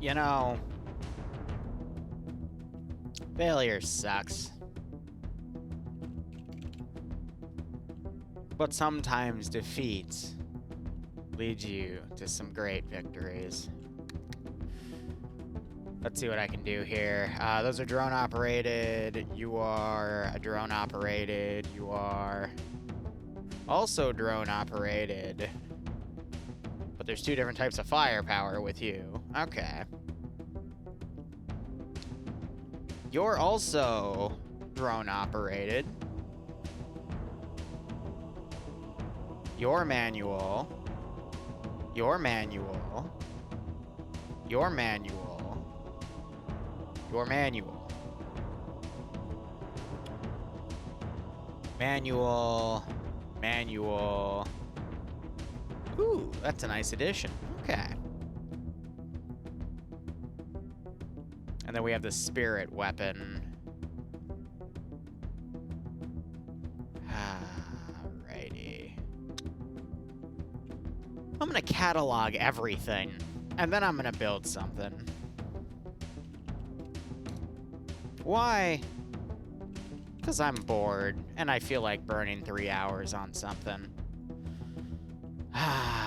You know, failure sucks. But sometimes defeat leads you to some great victories. Let's see what I can do here. Those are drone operated. You are a drone operated. You are also drone operated. But there's two different types of firepower with you. Okay. You're also drone operated. Your manual. Your manual. Your manual. Your manual. Manual. Manual. Ooh, that's a nice addition. Okay. And then we have the spirit weapon. Alrighty. I'm gonna catalog everything, and then I'm gonna build something. Why? Because I'm bored, and I feel like burning 3 hours on something.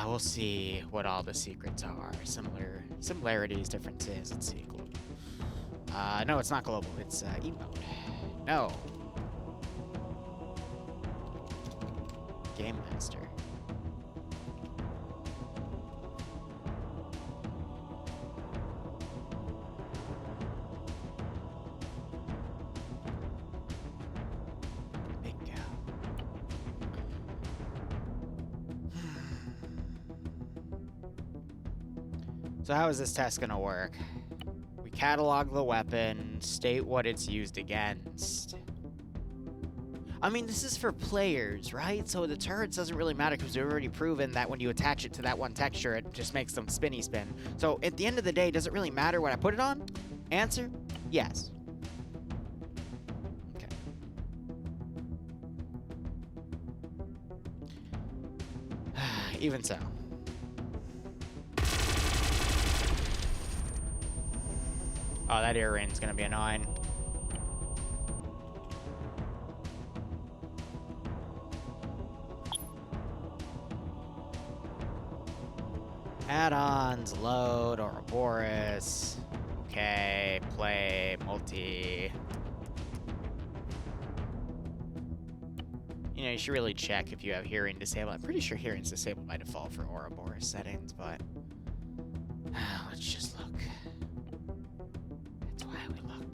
We'll see what all the secrets are. Similarities, differences. Let's see. Global. No, it's not global. It's emote. No. Game Master. So how is this test gonna work? We catalog the weapon, state what it's used against. I mean, this is for players, right? So the turrets doesn't really matter because we've already proven that when you attach it to that one texture, it just makes them spinny spin. So at the end of the day, does it really matter what I put it on? Answer, yes. Okay. Even so. Oh, that ear rain's gonna be annoying. Add-ons, load, Ouroboros. Okay, play, multi. You know, you should really check if you have hearing disabled. I'm pretty sure hearing's disabled by default for Ouroboros settings, but let's just look. That's why we look.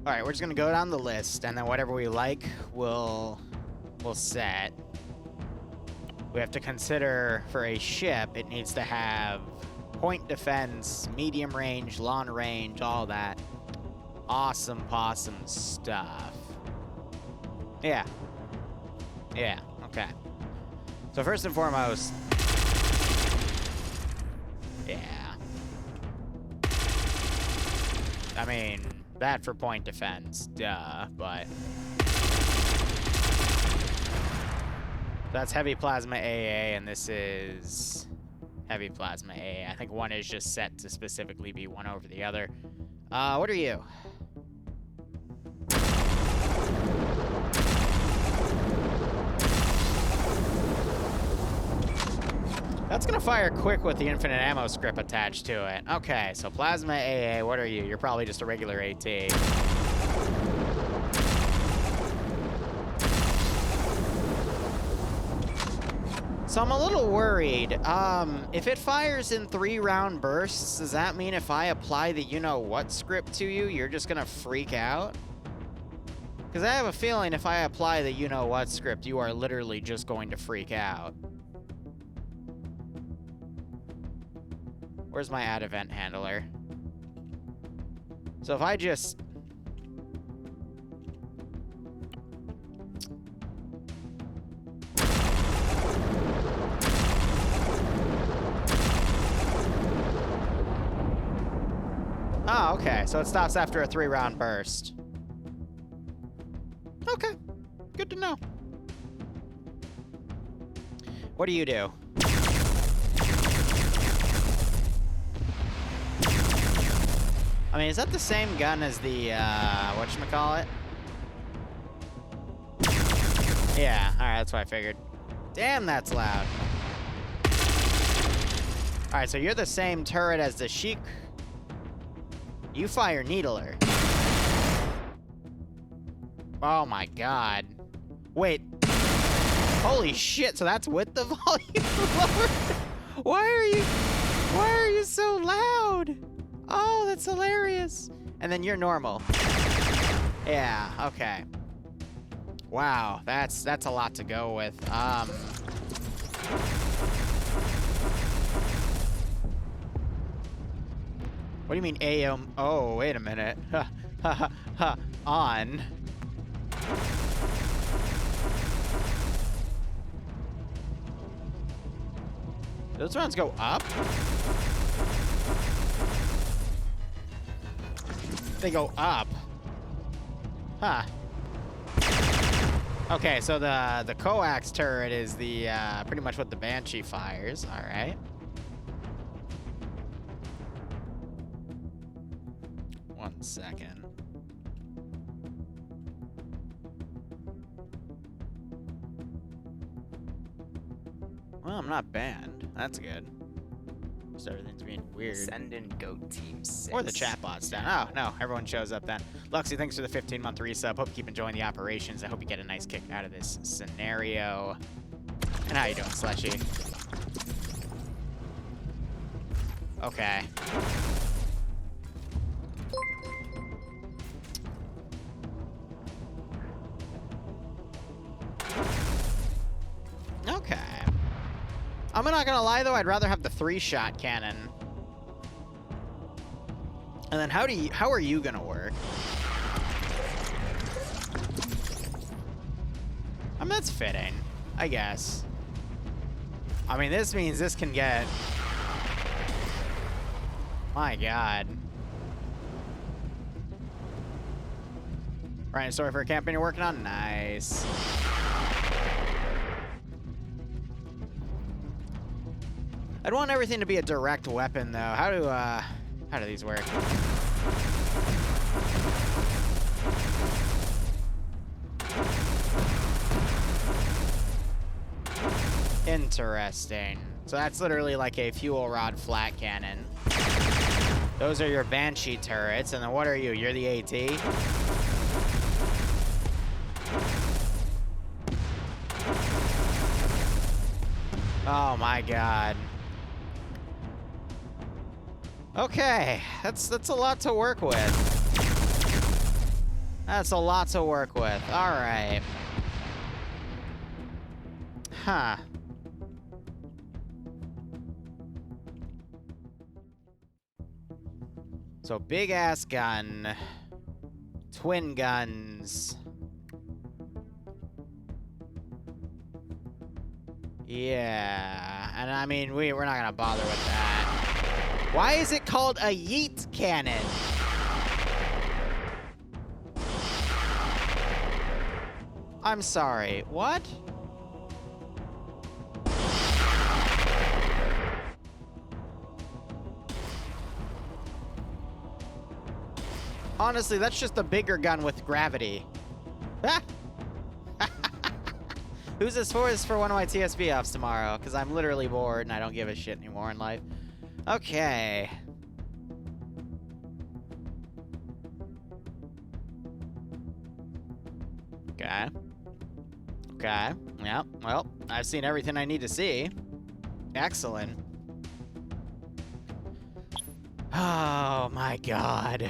All right, we're just gonna go down the list, and then whatever we like, we'll set. We have to consider for a ship, it needs to have point defense, medium range, long range, all that awesome possum stuff. Yeah. Yeah, okay. So first and foremost, yeah. I mean, that for point defense, duh, but that's heavy plasma AA, and this is heavy plasma AA. I think one is just set to specifically be one over the other. What are you? That's gonna fire quick with the infinite ammo script attached to it. Okay, so plasma AA, what are you? You're probably just a regular AT. So I'm a little worried. If it fires in 3-round bursts, does that mean if I apply the you-know-what script to you, you're just gonna freak out? Because I have a feeling if I apply the you-know-what script, you are literally just going to freak out. Where's my add event handler? So if I just... Oh, Oh, okay. So it stops after a 3-round burst. Okay. Good to know. What do you do? I mean, is that the same gun as the, whatchamacallit? Yeah, alright, that's what I figured. Damn, that's loud. Alright, so you're the same turret as the Sheik. You fire Needler. Oh my god. Wait. Holy shit, so that's with the volume lowered? Why are you so loud? Oh, that's hilarious. And then you're normal. Yeah, okay. Wow, that's a lot to go with. What do you mean AM? Oh, wait a minute. Ha ha ha ha. On. Those rounds go up? They go up. Huh. Okay, so the coax turret is the pretty much what the Banshee fires. All right. One second. Well, I'm not banned. That's good. Just everything's being weird. Send in Goat Team 6. Or the chatbot's down. Oh, no. Everyone shows up then. Luxy, thanks for the 15-month resub. Hope you keep enjoying the operations. I hope you get a nice kick out of this scenario. And how you doing, Slushy? Okay. Okay. I'm not gonna lie though, I'd rather have the 3-shot cannon. And then how are you gonna work? I mean, that's fitting, I guess. I mean, this means this can get... My god. Writing a story for a campaign you're working on? Nice. I'd want everything to be a direct weapon, though. How do these work? Interesting. So that's literally like a fuel rod flat cannon. Those are your Banshee turrets, and then what are you? You're the AT? Oh my god. Okay, that's a lot to work with. That's a lot to work with. All right. Huh. So big ass gun, twin guns. Yeah, and I mean we're not gonna bother with that. Why is it called a yeet cannon? I'm sorry, what? Honestly, that's just a bigger gun with gravity. Who's this for? This is for one of my TSB offs tomorrow, because I'm literally bored and I don't give a shit anymore in life. Okay. Okay. Okay. Yeah, well, I've seen everything I need to see. Excellent. Oh my god.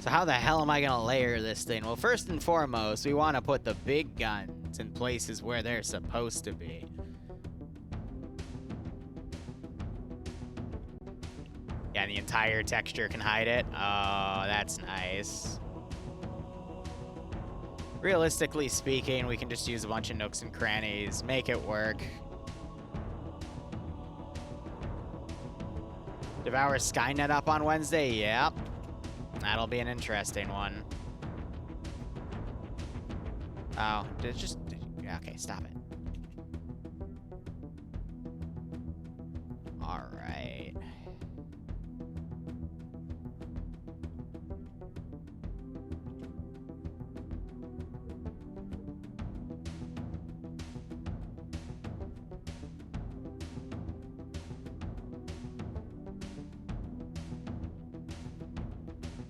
So how the hell am I gonna layer this thing? Well, first and foremost, we want to put the big guns in places where they're supposed to be. Yeah, and the entire texture can hide it. Oh, that's nice. Realistically speaking, we can just use a bunch of nooks and crannies, make it work. 5-hour Skynet up on Wednesday? Yep. That'll be an interesting one. Oh, yeah, okay, stop it. All right.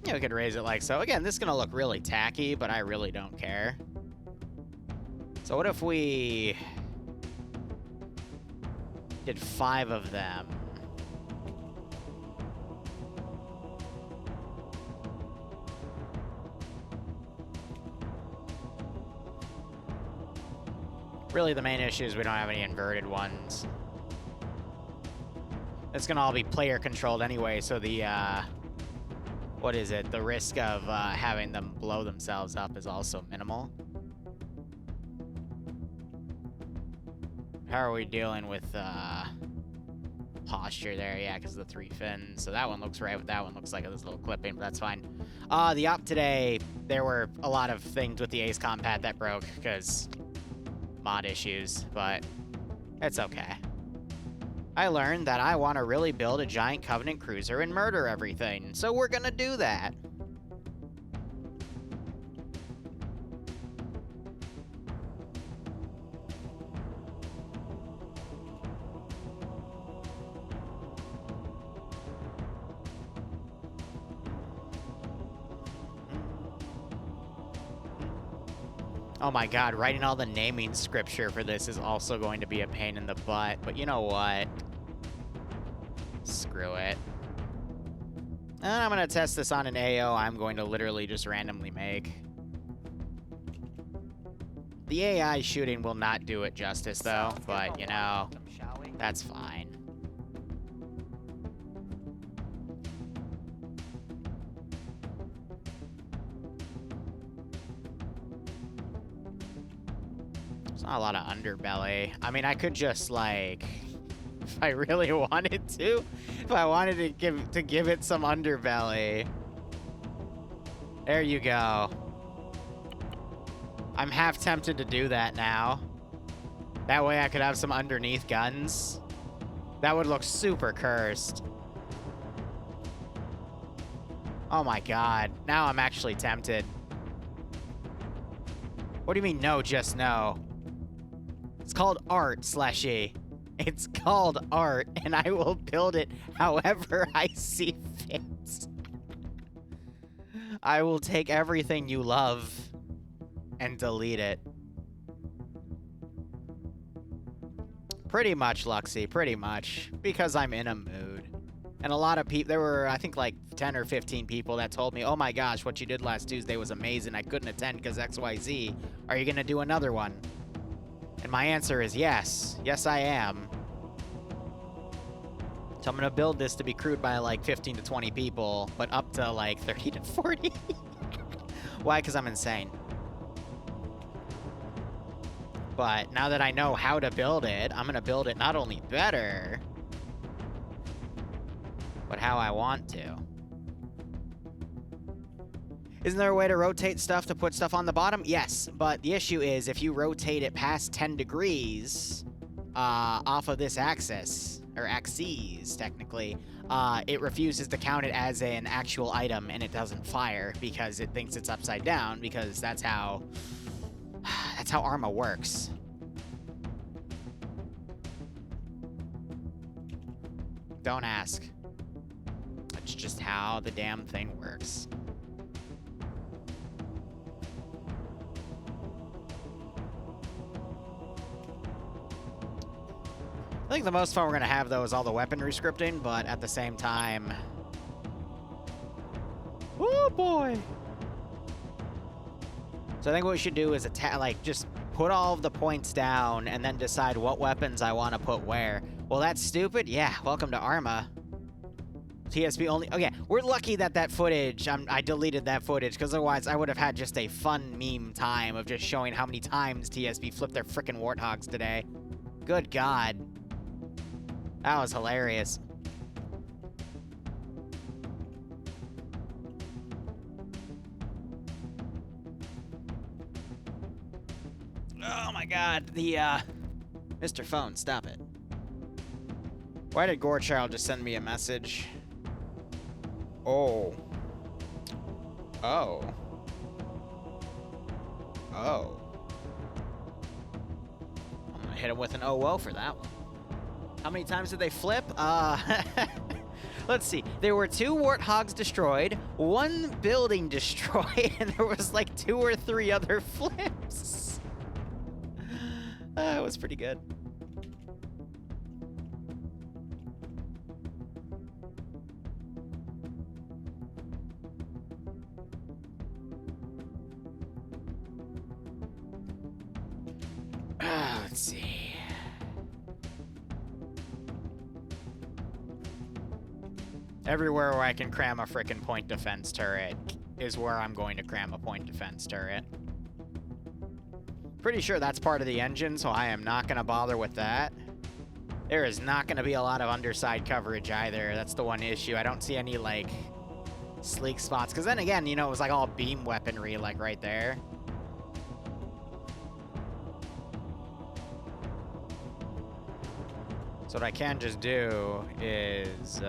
Yeah, we could raise it like so. Again, this is gonna look really tacky, but I really don't care. So what if we did 5 of them? Really, the main issue is we don't have any inverted ones. It's gonna all be player controlled anyway, so the, what is it? The risk of having them blow themselves up is also minimal. How are we dealing with posture there? Yeah, because of the 3 fins. So that one looks right, but that one looks like this little clipping, but that's fine. The op today, there were a lot of things with the Ace Compat that broke because mod issues, but it's okay. I learned that I want to really build a giant Covenant cruiser and murder everything, so we're gonna do that. Oh my god, writing all the naming scripture for this is also going to be a pain in the butt, but you know what? Screw it. And I'm going to test this on an AO I'm going to literally just randomly make. The AI shooting will not do it justice, though, but, you know, that's fine. There's not a lot of underbelly. I mean, I could just, like, if I really wanted to, if I wanted to give it some underbelly. There you go. I'm half tempted to do that now. That way I could have some underneath guns. That would look super cursed. Oh my god. Now I'm actually tempted. What do you mean no, just no? It's called art, Slashy. It's called art, and I will build it however I see fit. I will take everything you love and delete it. Pretty much, Luxy, pretty much. Because I'm in a mood. And a lot of people, there were, I think, like 10 or 15 people that told me, oh my gosh, what you did last Tuesday was amazing. I couldn't attend because XYZ. Are you going to do another one? And my answer is yes. Yes, I am. So I'm going to build this to be crewed by like 15 to 20 people, but up to like 30 to 40. Why? Because I'm insane. But now that I know how to build it, I'm going to build it not only better, but how I want to. Isn't there a way to rotate stuff to put stuff on the bottom? Yes, but the issue is if you rotate it past 10 degrees off of this axis, or axes, technically, it refuses to count it as an actual item and it doesn't fire because it thinks it's upside down, because that's how Arma works. Don't ask. It's just how the damn thing works. I think the most fun we're going to have, though, is all the weaponry scripting, but at the same time... Oh, boy! So I think what we should do is just put all of the points down and then decide what weapons I want to put where. Well, that's stupid? Yeah, welcome to Arma. TSP only... Okay, we're lucky that that footage... I deleted that footage, because otherwise I would have had just a fun meme time of just showing how many times TSP flipped their frickin' warthogs today. Good God. That was hilarious. Oh my god, the, Mr. Phone, stop it. Why did Gorechild just send me a message? Oh. Oh. Oh. I'm gonna hit him with an OO for that one. How many times did they flip? Let's see. There were 2 warthogs destroyed, 1 building destroyed, and there was like 2 or 3 other flips. That was pretty good. Let's see. Everywhere where I can cram a frickin' point defense turret is where I'm going to cram a point defense turret. Pretty sure that's part of the engine, so I am not going to bother with that. There is not going to be a lot of underside coverage either. That's the one issue. I don't see any, like, sleek spots. Because then again, you know, it was like all beam weaponry, like, right there. So what I can just do is,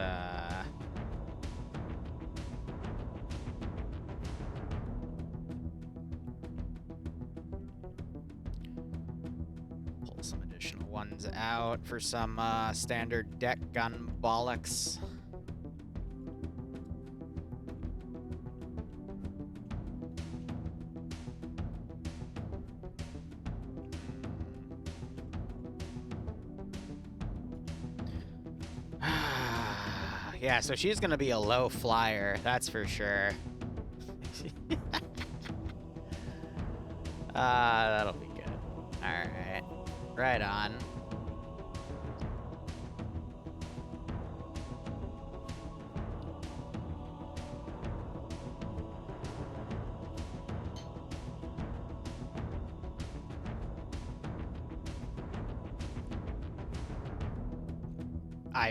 pull some additional ones out for some, standard deck gun bollocks. Yeah, so she's gonna be a low flyer, that's for sure. That'll be good. Alright. Right on.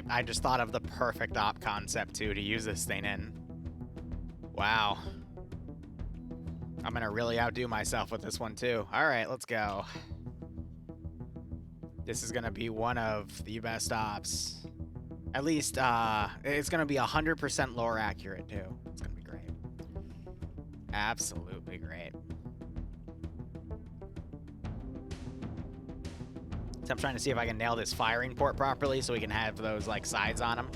I just thought of the perfect op concept, too, to use this thing in. Wow. I'm gonna really outdo myself with this one, too. Alright, let's go. This is gonna be one of the best ops. At least, it's gonna be 100% lore accurate, too. It's gonna be great. Absolutely great. So I'm trying to see if I can nail this firing port properly so we can have those, like, sides on them.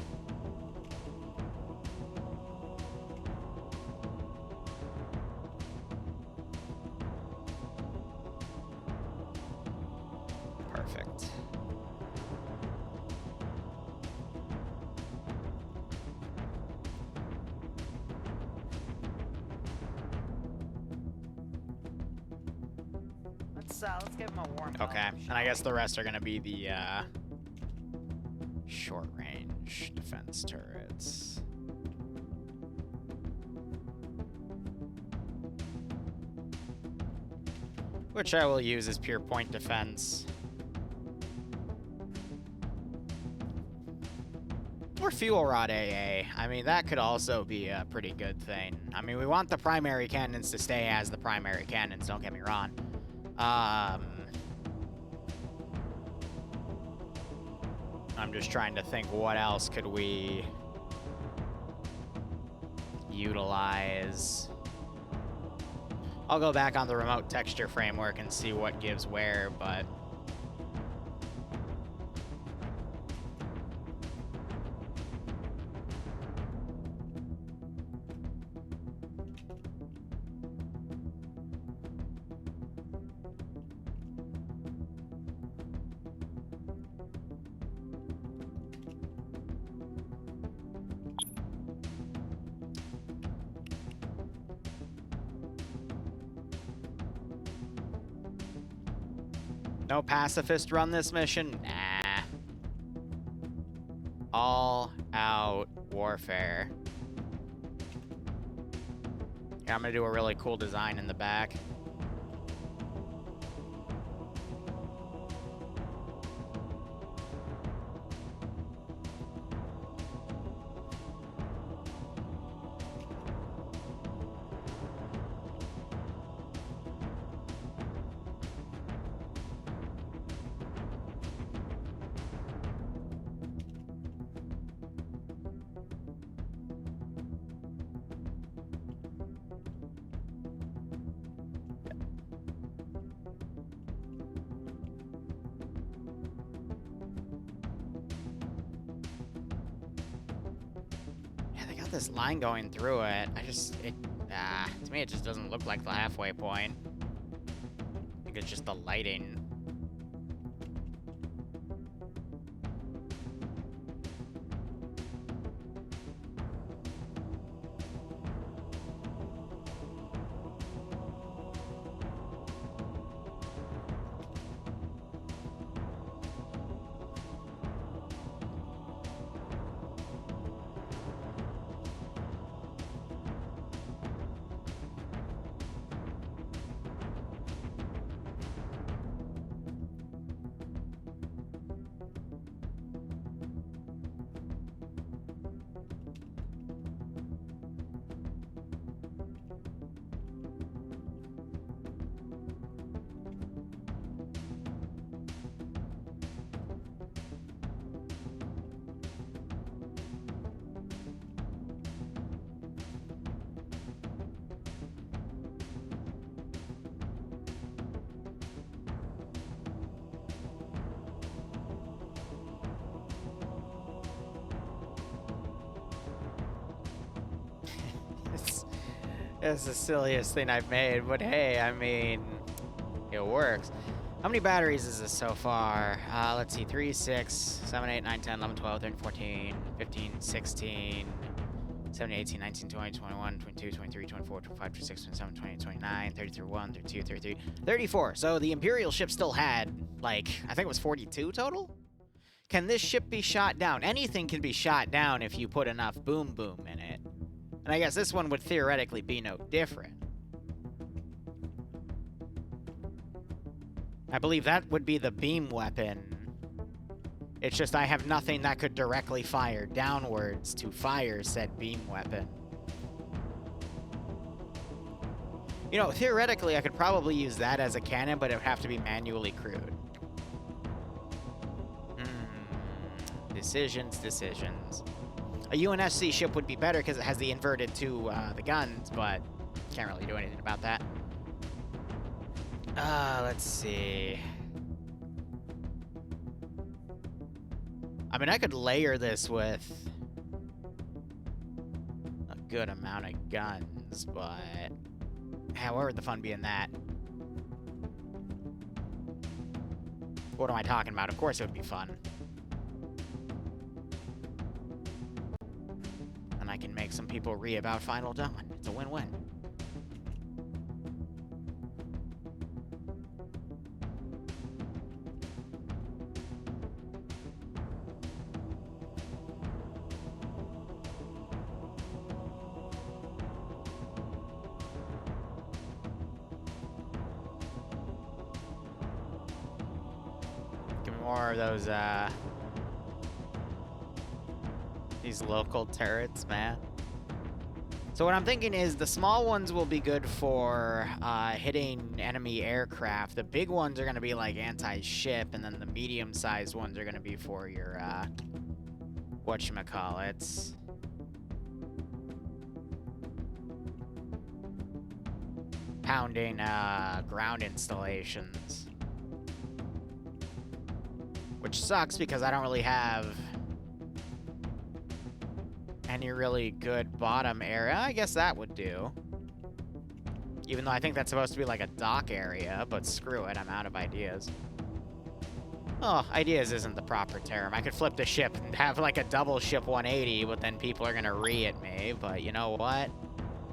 Perfect. Let's give him a warm up. Okay, and I guess the rest are gonna be the short-range defense turrets. Which I will use as pure point defense. Or fuel rod AA. I mean, that could also be a pretty good thing. I mean, we want the primary cannons to stay as the primary cannons, don't get me wrong. I'm just trying to think what else could we utilize. I'll go back on the remote texture framework and see what gives where, but no pacifist run this mission? Nah. All out warfare. Yeah, I'm gonna do a really cool design in the back. With this line going through it, to me it just doesn't look like the halfway point. I think it's just the lighting. It's the silliest thing I've made, but hey, I mean, it works. How many batteries is this so far? Let's see, 3, 6, 7, 8, 9, 10, 11, 12, 13, 14, 15, 16, 17, 18, 19, 20, 21, 22, 23, 24, 25, 26, 27, 28, 29, 30, 31, 32, 33, 34. So the Imperial ship still had, like, I think it was 42 total? Can this ship be shot down? Anything can be shot down if you put enough boom boom in it. And I guess this one would theoretically be no different. I believe that would be the beam weapon. It's just I have nothing that could directly fire downwards to fire said beam weapon. You know, theoretically, I could probably use that as a cannon, but it would have to be manually crewed. Decisions. A UNSC ship would be better because it has the inverted to the guns, but can't really do anything about that. Let's see. I mean, I could layer this with a good amount of guns, but where would the fun be in that? What am I talking about? Of course it would be fun. And I can make some people about Final Dawn. It's a win-win. Give me more of those, these local turrets, man. So what I'm thinking is the small ones will be good for hitting enemy aircraft. The big ones are going to be like anti-ship, and then the medium-sized ones are going to be for your, whatchamacallits. Pounding ground installations. Which sucks because I don't really have any really good bottom area. I guess that would do. Even though I think that's supposed to be like a dock area, but screw it, I'm out of ideas. Oh, ideas isn't the proper term. I could flip the ship and have like a double ship 180, but then people are gonna at me. But you know what?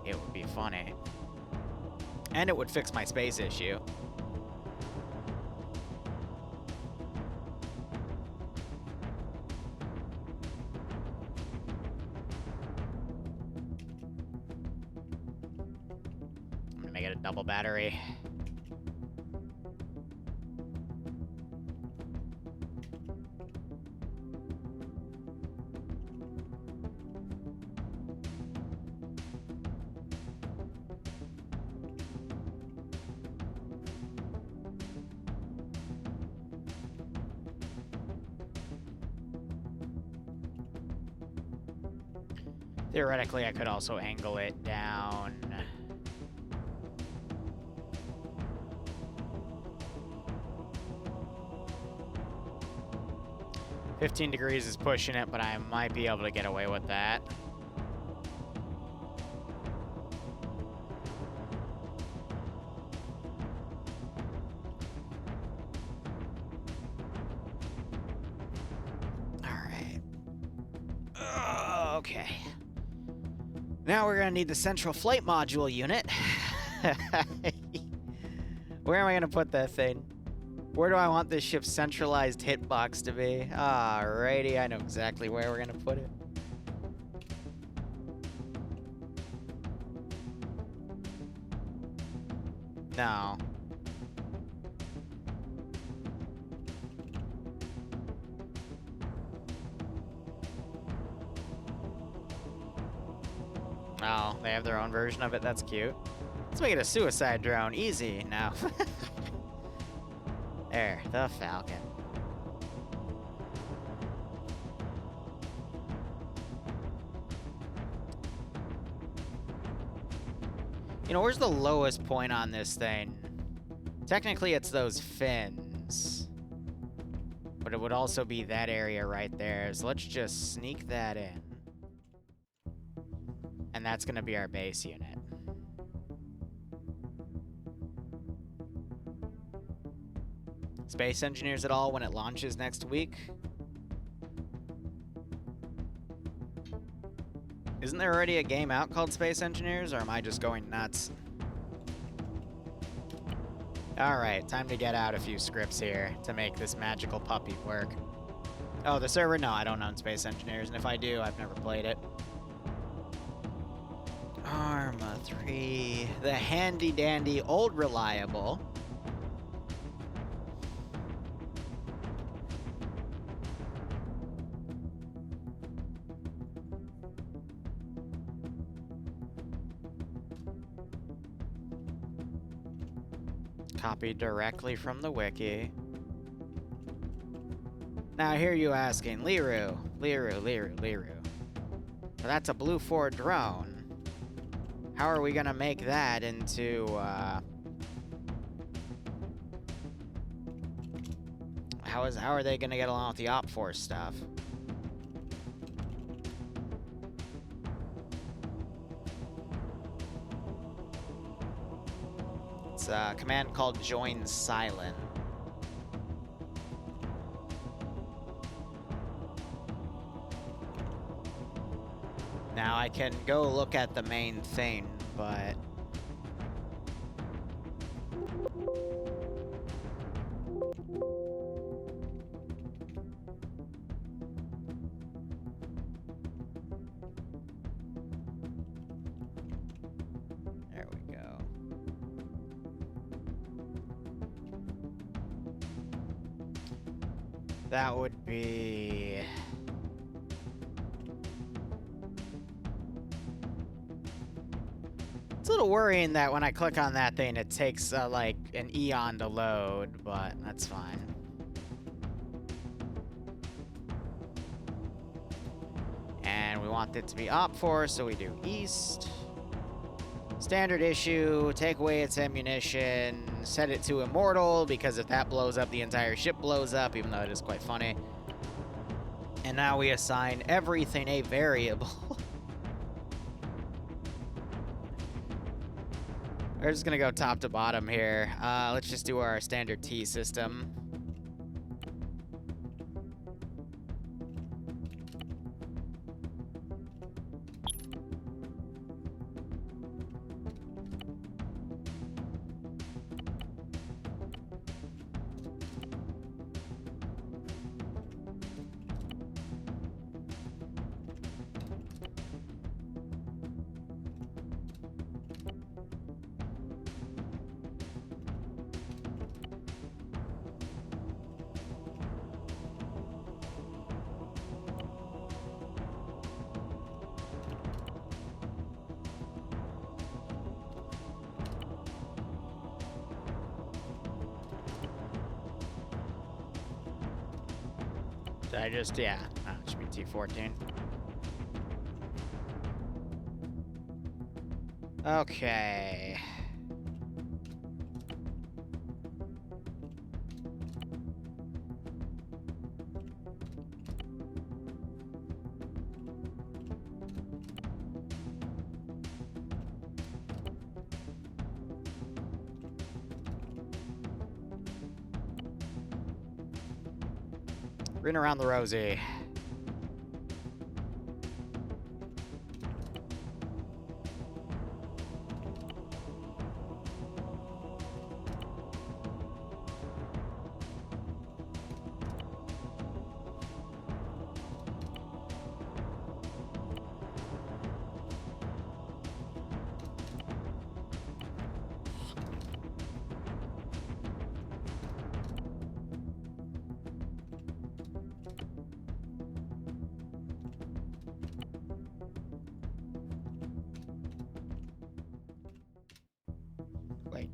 It would be funny. And it would fix my space issue. Make it a double battery. Theoretically, I could also angle it down. 15 degrees is pushing it, but I might be able to get away with that. Okay. Now we're gonna need the central flight module unit. Where am I gonna put that thing? Where do I want this ship's centralized hitbox to be? Alrighty, I know exactly where we're gonna put it. No. Oh, they have their own version of it? That's cute. Let's make it a suicide drone. Easy. No. There, the Falcon. You know, where's the lowest point on this thing? Technically, it's those fins. But it would also be that area right there. So let's just sneak that in. And that's going to be our base unit. Space Engineers at all when it launches next week? Isn't there already a game out called Space Engineers, or am I just going nuts? Alright, time to get out a few scripts here to make this magical puppy work. Oh, the server? No, I don't own Space Engineers, and if I do, I've never played it. Arma 3, the handy-dandy old reliable. Copied directly from the wiki. Now I hear you asking, Liru. Well, that's a Blue 4 drone. How are we gonna make that into, how are they gonna get along with the Op Force stuff? It's a command called join silent. Now I can go look at the main thing, but there we go. That would be it's a little worrying that when I click on that thing, it takes like an eon to load, but that's fine. And we want it to be Op Force, so we do East. Standard issue, take away its ammunition, set it to Immortal, because if that blows up, the entire ship blows up, even though it is quite funny. And now we assign everything a variable. We're just gonna go top to bottom here. Let's just do our standard T system. Did I just, yeah, it should be T14. Okay. Ring around the rosy.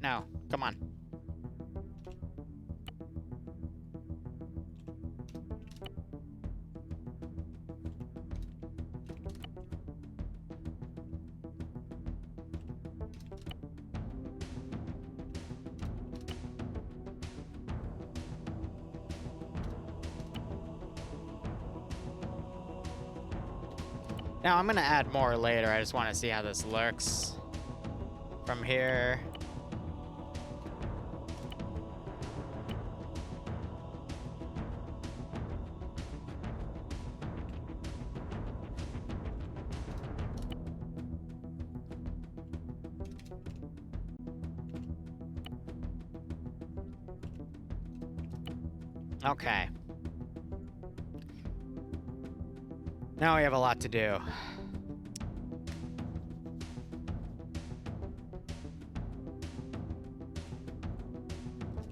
no. Come on. Now, I'm gonna add more later. I just want to see how this looks from here. Okay. Now we have a lot to do.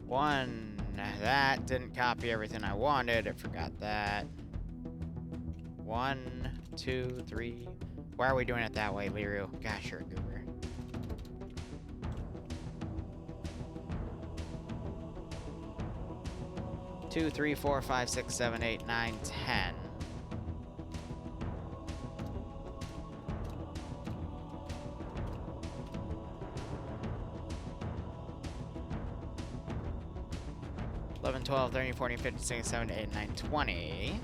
One, that didn't copy everything I wanted. I forgot that. 1, 2, 3. Why are we doing it that way, Liru? Gosh, you're a goober. Two, 3, 4, 5, 6, 7, 8, 9, 10. $11, $12, $13, $14, $15, $16, $17, $18, $19, $20.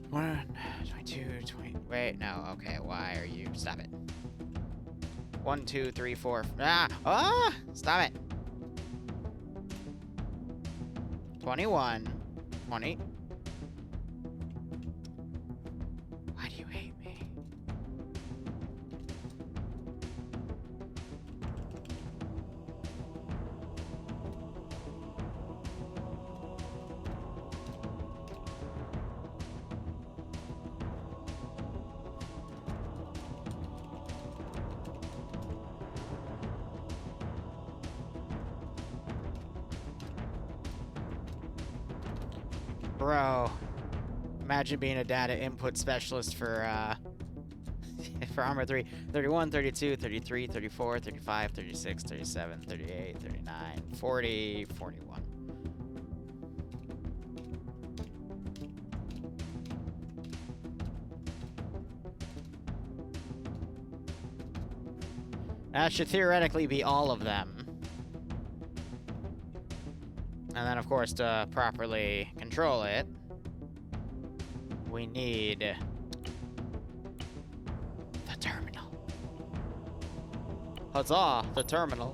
One, 22, 20. Wait, no. Okay, why are you? Stop it. 1, 2, 3, 4. Ah! Ah! Stop it. 21, 20. Why do you hate me? Bro, imagine being a data input specialist for Armor 3. 31, 32, 33, 34, 35, 36, 37, 38, 39, 40, 41. That should theoretically be all of them. And then, of course, to properly control it, we need the terminal. Huzzah, the terminal.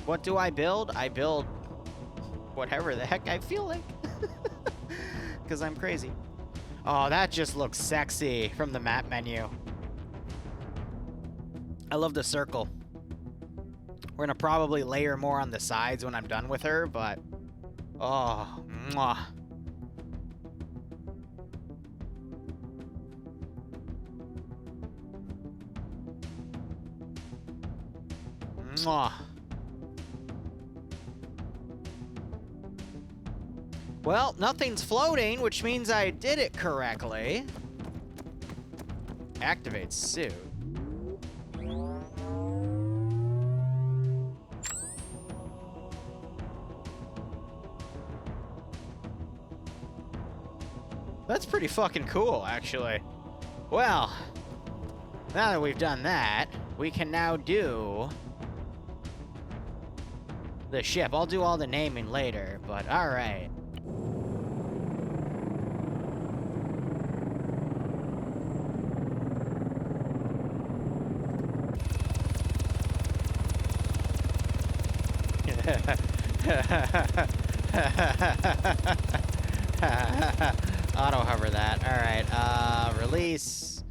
What do I build? I build whatever the heck I feel like. Because I'm crazy. Oh, that just looks sexy from the map menu. I love the circle. We're gonna probably layer more on the sides when I'm done with her, but oh, mwah. Mwah. Well, nothing's floating, which means I did it correctly. Activate suit. That's pretty fucking cool, actually. Well, now that we've done that, we can now do the ship. I'll do all the naming later, but alright. Auto hover that. Alright, release.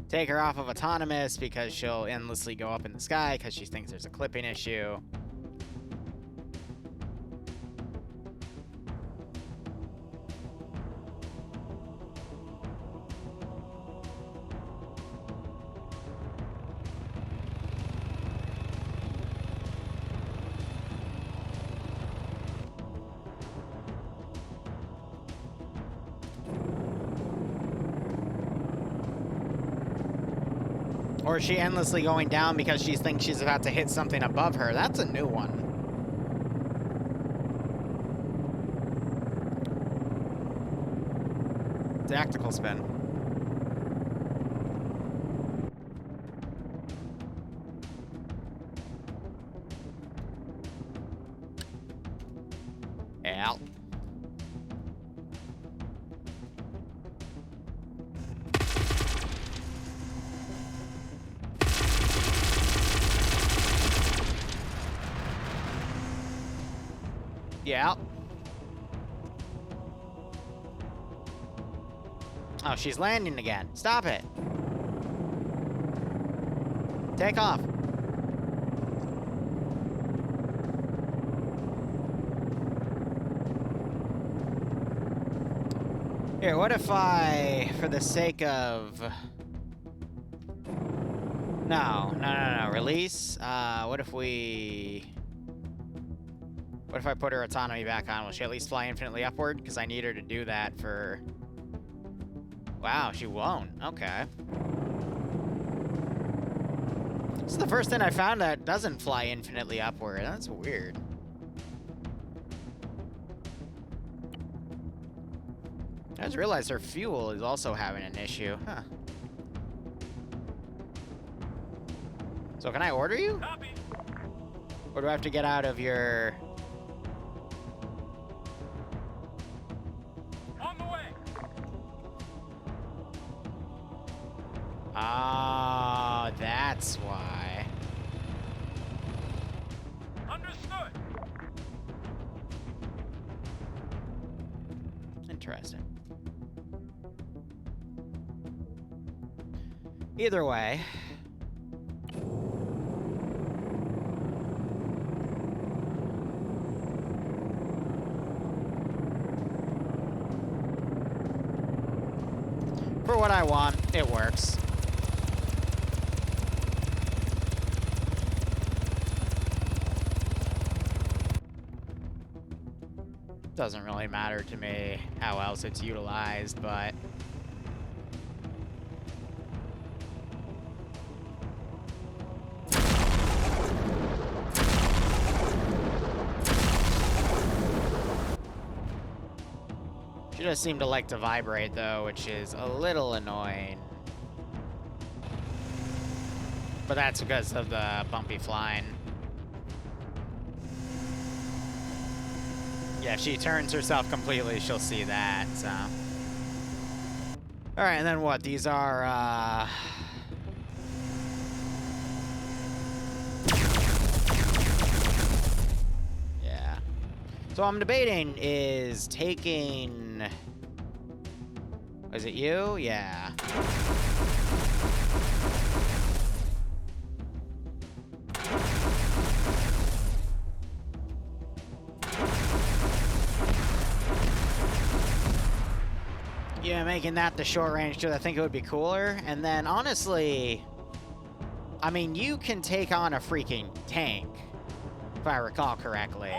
Take her off of autonomous because she'll endlessly go up in the sky because she thinks there's a clipping issue. Or is she endlessly going down because she thinks she's about to hit something above her? That's a new one. Tactical spin. Yeah. Yeah. Oh, she's landing again. Stop it. Take off. Here, what if I, for the sake of... No. Release? What if we... What if I put her autonomy back on? Will she at least fly infinitely upward? Because I need her to do that for... Wow, she won't. Okay. This is the first thing I found that doesn't fly infinitely upward. That's weird. I just realized her fuel is also having an issue. Huh. So can I order you? Copy. Or do I have to get out of your... On the way. Oh, that's why. Understood. Interesting. Either way. For what I want, it works. Doesn't really matter to me how else it's utilized, but... She does seem to like to vibrate, though, which is a little annoying. But that's because of the bumpy flying. Yeah, if she turns herself completely, she'll see that, so... Alright, and then what? These are, Yeah. So I'm debating is taking... Is it you? Yeah. Yeah, making that the short range too, I think it would be cooler. And then honestly, I mean, you can take on a freaking tank, if I recall correctly.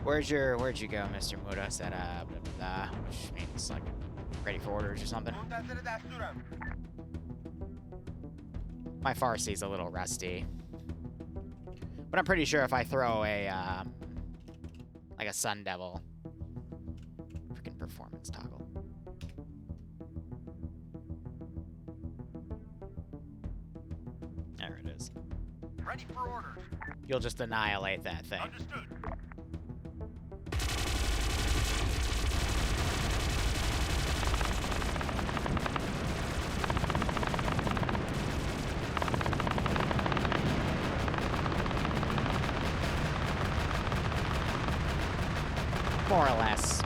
Where'd you go, Mr. Muda? Said blah, blah, blah, which means like ready for orders or something. My Farsi's a little rusty, but I'm pretty sure if I throw a like a Sun Devil, freaking performance toggle. There it is. Ready for orders. You'll just annihilate that thing. Understood. More or less.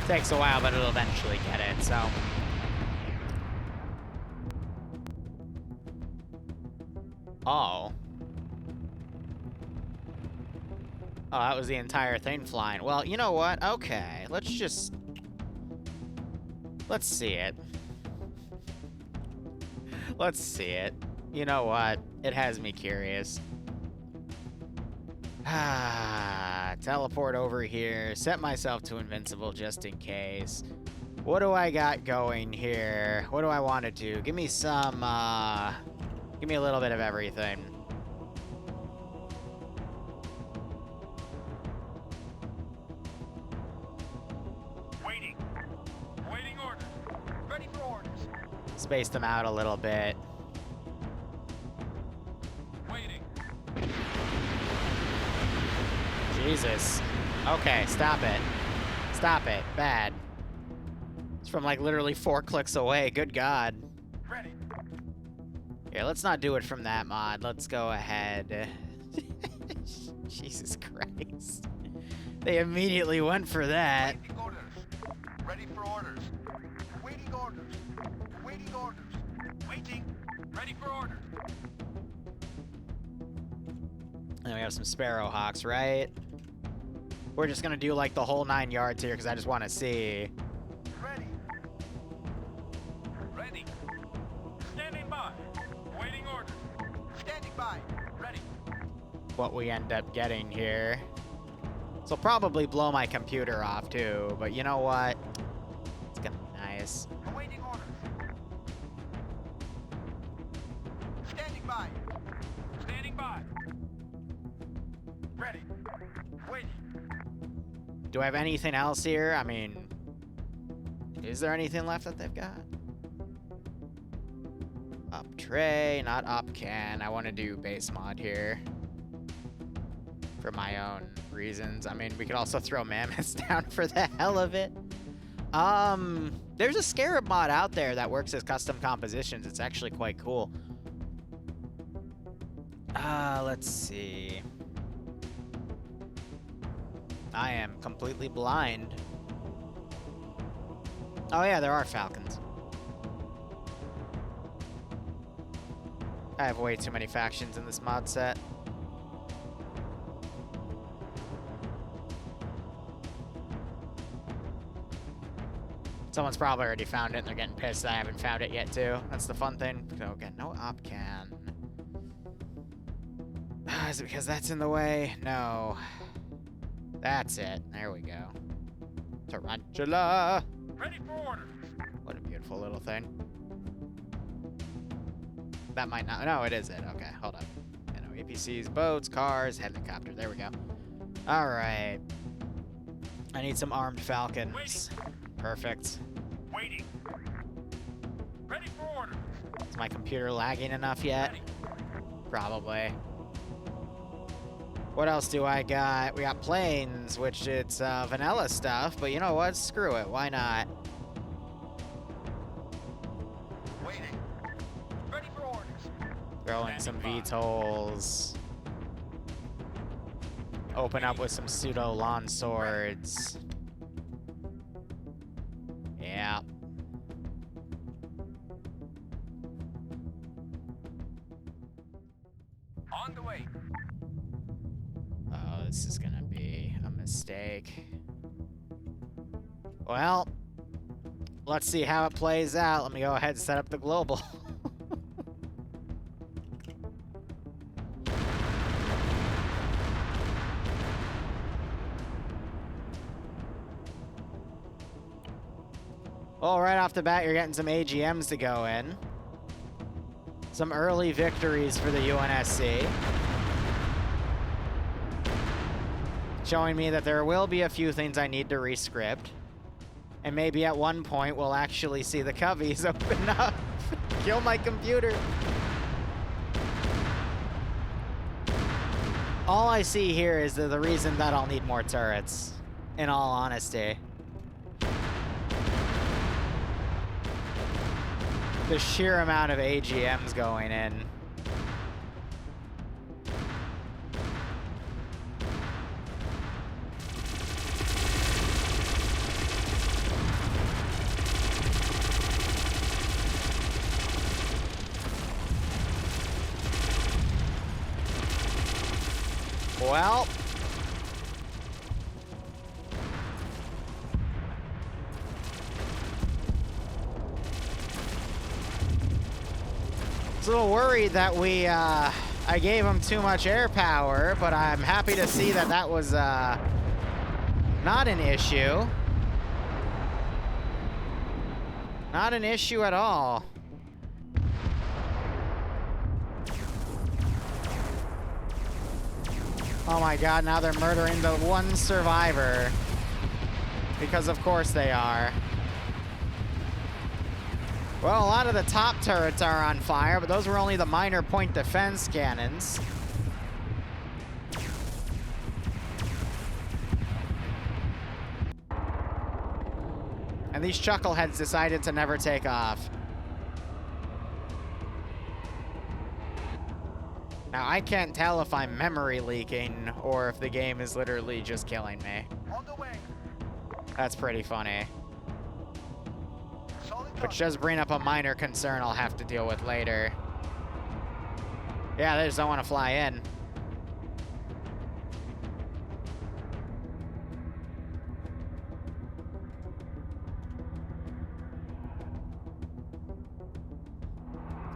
Takes a while, but it'll eventually get it, so. Oh. Oh, that was the entire thing flying. Well, you know what? Okay, let's see it. Let's see it. You know what? It has me curious. Teleport over here. Set myself to invincible just in case. What do I got going here? What do I want to do? Give me some, give me a little bit of everything. Waiting. Waiting orders. Ready for orders. Space them out a little bit. Waiting. Jesus. Okay, stop it. Stop it. Bad. It's from like literally 4 clicks away. Good God. Ready. Here, let's not do it from that mod. Let's go ahead. Jesus Christ. They immediately went for that. Waiting orders. Ready for orders. Waiting orders. Waiting orders. Waiting. Ready for orders. And we have some Sparrowhawks, right? We're just gonna do like the whole 9 yards here because I just want to see. Ready. Ready. Standing by. Waiting orders. Standing by. Ready. What we end up getting here. This will probably blow my computer off too, but you know what? It's gonna be nice. Awaiting orders. Standing by. Standing by. Ready. Waiting. Do I have anything else here? I mean, is there anything left that they've got? Up tray, not up can. I want to do base mod here. For my own reasons. I mean, we could also throw mammoths down for the hell of it. There's a scarab mod out there that works as custom compositions. It's actually quite cool. Let's see. I am completely blind. Oh yeah, there are falcons. I have way too many factions in this mod set. Someone's probably already found it and they're getting pissed that I haven't found it yet too. That's the fun thing. Okay, no opcan. Is it because that's in the way? No. That's it. There we go. Tarantula! Ready for orders. What a beautiful little thing. That might not... No, it is it. Okay, hold up. You know, APCs, boats, cars, helicopter. There we go. Alright. I need some armed falcons. Perfect. Waiting. Ready for orders. Is my computer lagging enough yet? Ready. Probably. What else do I got? We got planes, which it's vanilla stuff, but you know what? Screw it. Why not? Waiting. Ready for orders. Throw in some VTOLs. Open up with some pseudo lawn swords. Yeah. On the way. Oh, this is gonna be a mistake. Well, let's see how it plays out. Let me go ahead and set up the global. Well, right off the bat, you're getting some AGMs to go in. Some early victories for the UNSC. Showing me that there will be a few things I need to rescript. And maybe at one point, we'll actually see the coveys open up. Kill my computer. All I see here is the reason that I'll need more turrets, in all honesty. The sheer amount of AGMs going in. Well, I was a little worried that we I gave him too much air power, but I'm happy to see that that was not an issue. Not an issue at all. Oh my god, now they're murdering the one survivor. Because of course they are. Well, a lot of the top turrets are on fire, but those were only the minor point defense cannons. And these chuckleheads decided to never take off. Now, I can't tell if I'm memory leaking or if the game is literally just killing me. On the way. That's pretty funny. Solid Which does bring up a minor concern I'll have to deal with later. Yeah, they just don't want to fly in.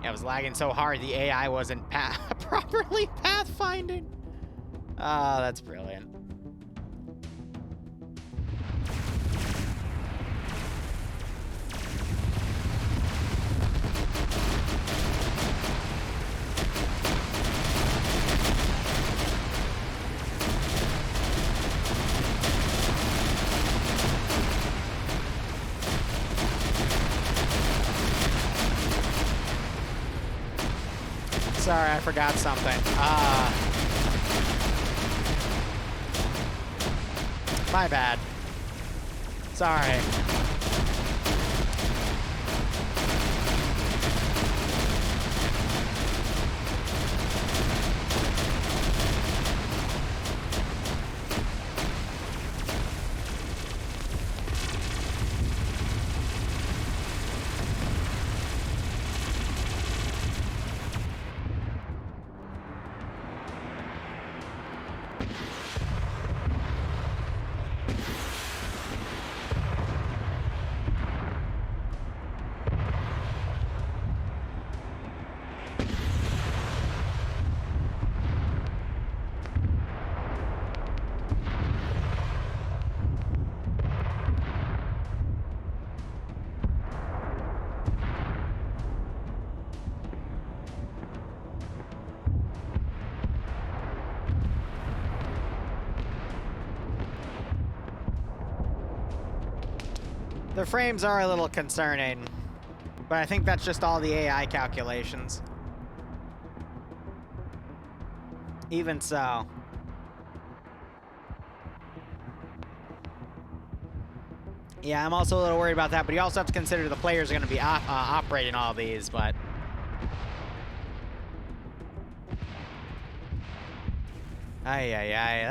Yeah, I was lagging so hard the AI wasn't properly pathfinding. Oh, that's brilliant. Sorry, I forgot something. My bad. Sorry. The frames are a little concerning, but I think that's just all the AI calculations. Even so. Yeah, I'm also a little worried about that, but you also have to consider the players are going to be operating all these, but...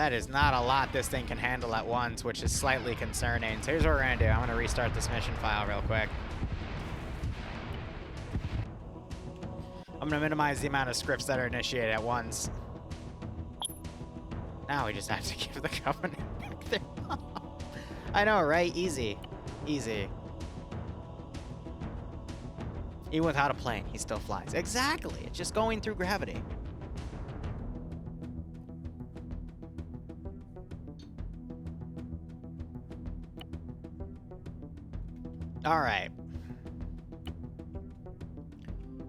that is not a lot this thing can handle at once, which is slightly concerning. So here's what we're gonna do. I'm gonna restart this mission file real quick. I'm gonna minimize the amount of scripts that are initiated at once. Now we just have to give the Covenant back their mom. I know, right? Easy. Easy. Even without a plane, he still flies. Exactly! It's just going through gravity. All right.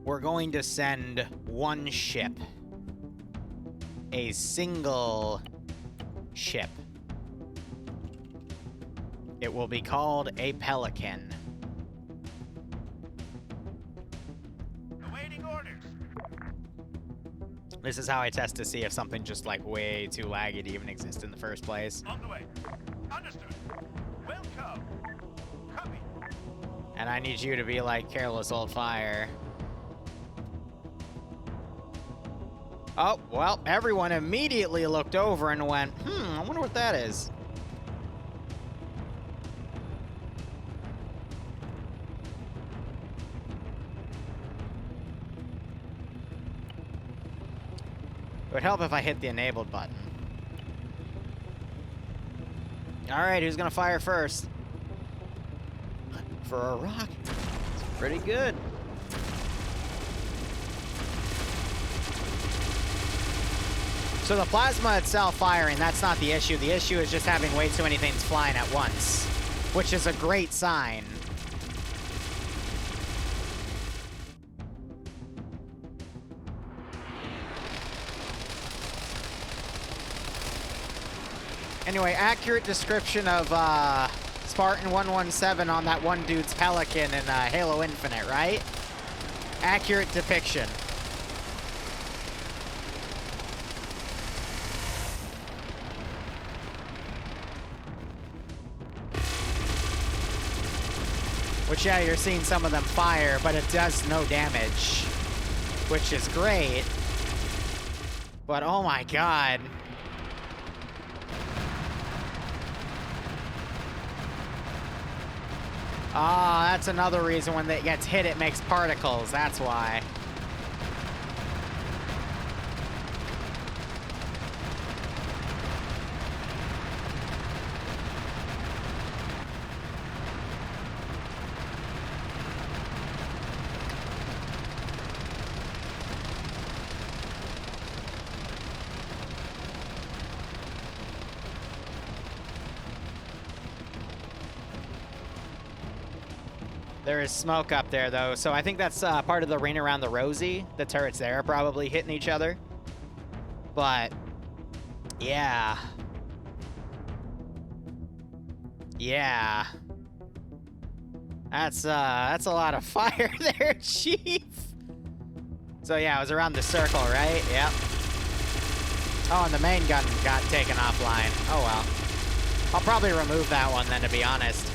We're going to send one ship. A single ship. It will be called a Pelican. Awaiting orders. This is how I test to see if something just like way too laggy to even exist in the first place. On the way. Understood. Welcome. Copy. And I need you to be like careless old fire. Oh, well, everyone immediately looked over and went, I wonder what that is. It would help if I hit the enabled button. All right, who's gonna fire first? For a rocket. It's pretty good. So the plasma itself firing, that's not the issue. The issue is just having way too many things flying at once, which is a great sign. Anyway, accurate description of Spartan 117 on that one dude's Pelican in Halo Infinite, right? Accurate depiction. Which, yeah, you're seeing some of them fire, but it does no damage, which is great. But, oh my god. Ah, that's another reason when it gets hit, it makes particles. That's why. There is smoke up there, though, so I think that's part of the ring around the Rosie. The turrets there are probably hitting each other. But, yeah. Yeah. That's a lot of fire there, Chief. So, yeah, it was around the circle, right? Yep. Oh, and the main gun got taken offline. Oh, well. I'll probably remove that one, then, to be honest.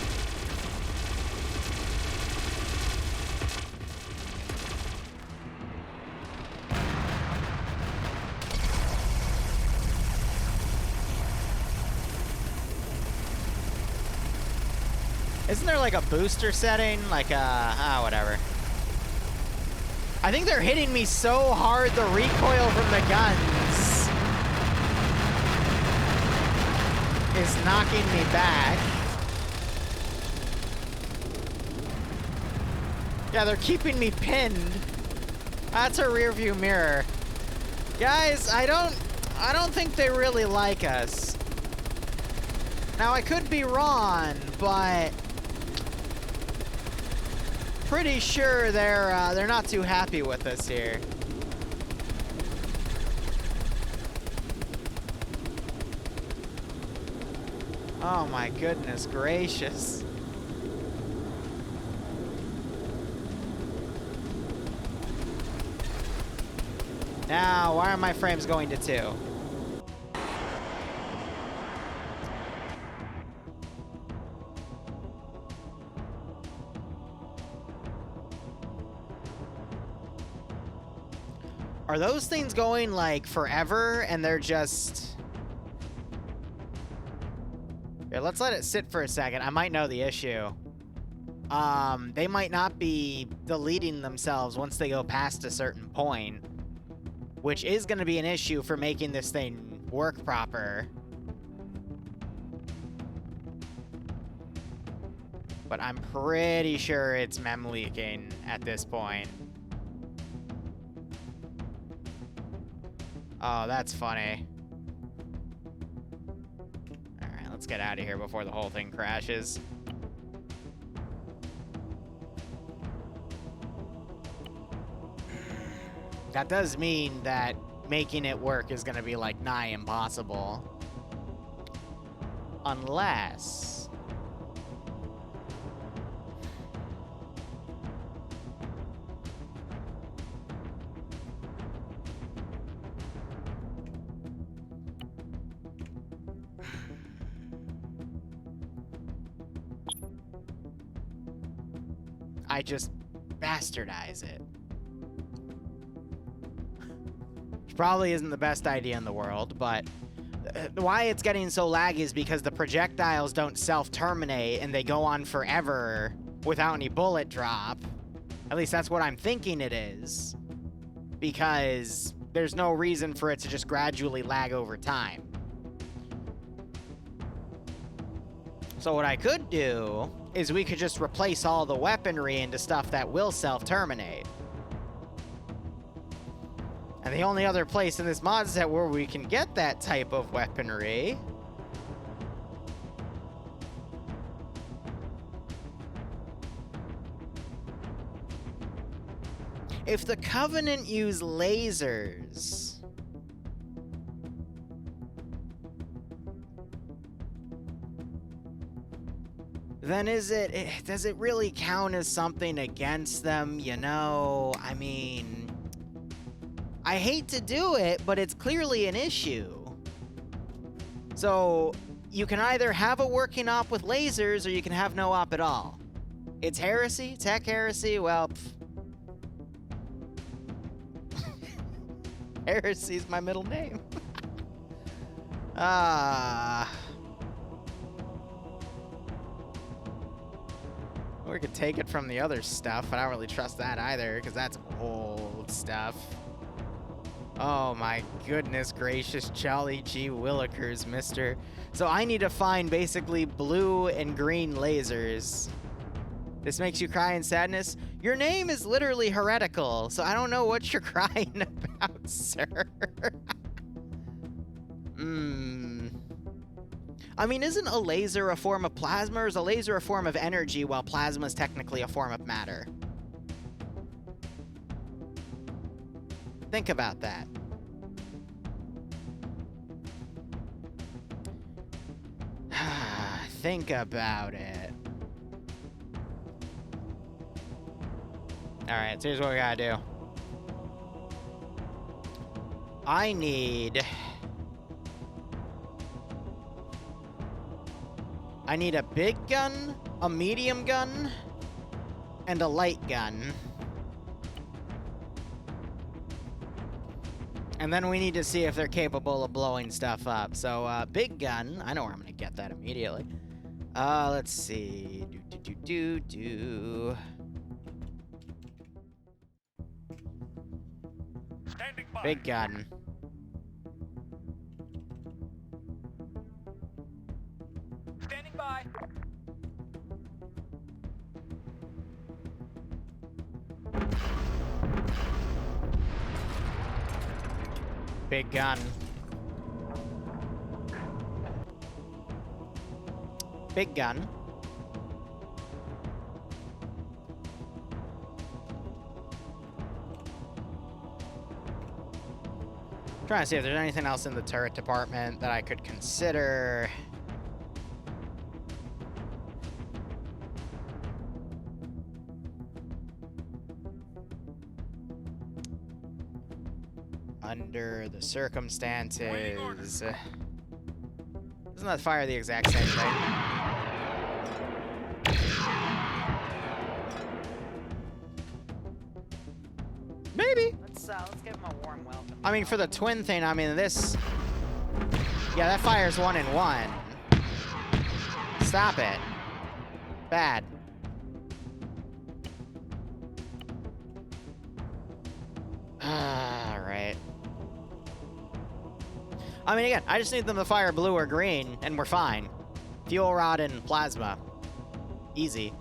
Isn't there like a booster setting? Like whatever. I think they're hitting me so hard the recoil from the guns is knocking me back. Yeah, they're keeping me pinned. That's a rear view mirror. Guys, I don't think they really like us. Now I could be wrong, but pretty sure they're not too happy with us here. Oh my goodness gracious. Now, why are my frames going to 2? Are those things going, like, forever, and they're just... Here, let's let it sit for a second. I might know the issue. They might not be deleting themselves once they go past a certain point, which is going to be an issue for making this thing work proper. But I'm pretty sure it's mem leaking at this point. Oh, that's funny. Alright, let's get out of here before the whole thing crashes. That does mean that making it work is gonna be, like, nigh impossible. Unless... I just bastardize it. Which probably isn't the best idea in the world, but why it's getting so laggy is because the projectiles don't self-terminate and they go on forever without any bullet drop. At least that's what I'm thinking it is. Because there's no reason for it to just gradually lag over time. So what I could do is we could just replace all the weaponry into stuff that will self-terminate. And the only other place in this mod set where we can get that type of weaponry if the Covenant use lasers, then does it really count as something against them, you know? I mean, I hate to do it, but it's clearly an issue. So, you can either have a working op with lasers, or you can have no op at all. It's heresy? Tech heresy? Well, Heresy's my middle name. We could take it from the other stuff, but I don't really trust that either, because that's old stuff. Oh my goodness gracious, Jolly G Willikers, mister. So I need to find basically blue and green lasers. This makes you cry in sadness? Your name is literally heretical, so I don't know what you're crying about, sir. I mean, isn't a laser a form of plasma, or is a laser a form of energy while plasma is technically a form of matter? Think about that. Think about it. Alright, so here's what we gotta do. I need a big gun, a medium gun, and a light gun. And then we need to see if they're capable of blowing stuff up. So, big gun. I know where I'm gonna get that immediately. Let's see. Standing by. Big gun. Standing by. Big gun. Big gun. Trying to see if there's anything else in the turret department that I could consider. Under the circumstances. Doesn't that fire the exact same thing? Maybe. Let's give him a warm welcome. I mean, for the twin thing, I mean, this... Yeah, that fires 1 in 1. Stop it. Bad. Alright. I mean, again, I just need them to fire blue or green, and we're fine. Fuel rod and plasma. Easy.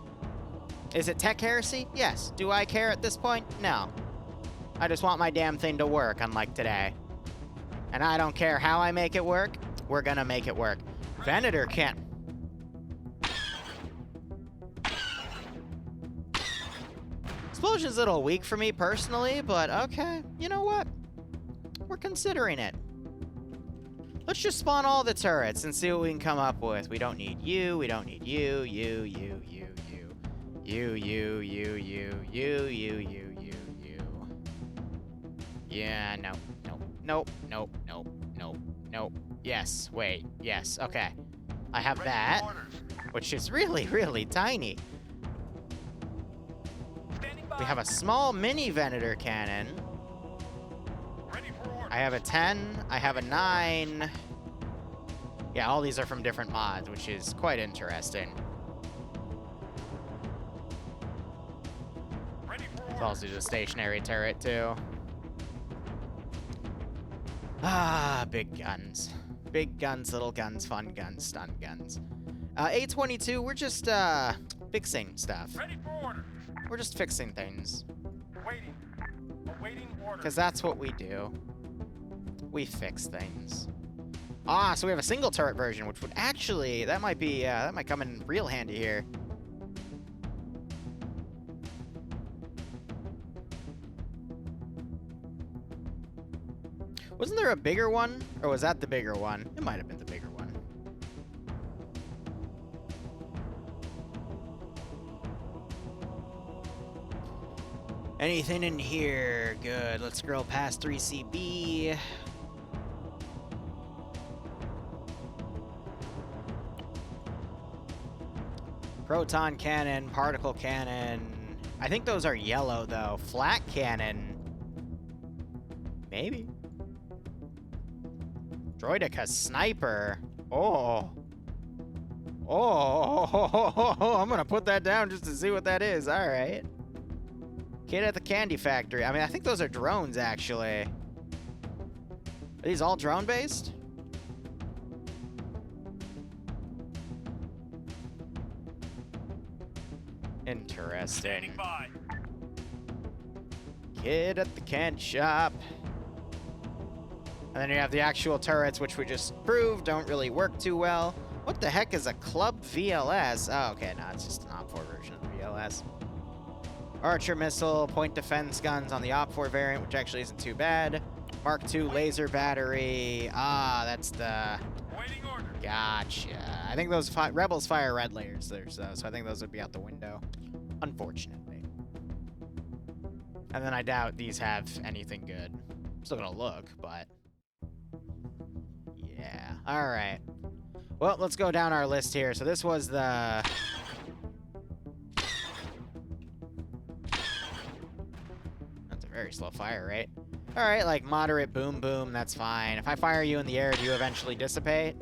Is it tech heresy? Yes. Do I care at this point? No. I just want my damn thing to work, unlike today. And I don't care how I make it work. We're gonna make it work. Venator can't... Explosion's a little weak for me personally, but okay. You know what? We're considering it. Let's just spawn all the turrets and see what we can come up with. We don't need you. We don't need you. You. Yeah, nope. Yes, wait. Yes, okay. I have that, which is really, really tiny. We have a small mini Venator cannon. I have a 10. I have a 9. Yeah, all these are from different mods, which is quite interesting. It's also a stationary turret, too. Ah, big guns. Big guns, little guns, fun guns, stun guns. A22, we're just, fixing stuff. Ready for orders. We're just fixing things. Waiting. Waiting orders. Because that's what we do. We fix things. Ah, so we have a single turret version, which would actually, that might be, that might come in real handy here. Wasn't there a bigger one? Or was that the bigger one? It might have been the bigger one. Anything in here? Good. Let's scroll past 3CB. Proton cannon, particle cannon. I think those are yellow, though. Flat cannon. Maybe. Droideka sniper. Oh. Oh, I'm gonna put that down just to see what that is. All right. Kid at the candy factory. I mean, I think those are drones, actually. Are these all drone-based? Interesting. Standing by. Kid at the candy shop. And then you have the actual turrets, which we just proved don't really work too well. What the heck is a club VLS? Oh, okay, no, it's just an OPFOR version of the VLS. Archer missile, point defense guns on the OPFOR variant, which actually isn't too bad. Mark II laser battery. Ah, that's the... Waiting order. Gotcha. I think those Rebels fire red lasers, though, so I think those would be out the window. Unfortunately. And then I doubt these have anything good. I'm still gonna look, but... yeah. Alright. Well, let's go down our list here. So this was the... that's a very slow fire rate. Alright, like moderate boom boom, that's fine. If I fire you in the air, do you eventually dissipate?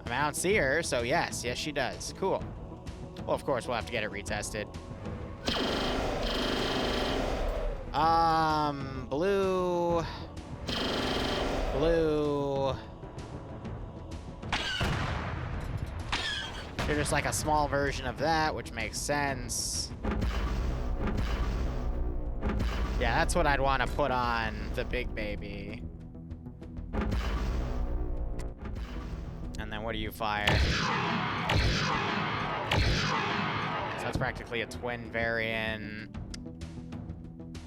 I mean, I don't see her, so yes. Yes, she does. Cool. Well, of course, we'll have to get it retested. Blue... blue... They're just like a small version of that, which makes sense. Yeah, that's what I'd want to put on the big baby. And then what do you fire? So that's practically a twin variant.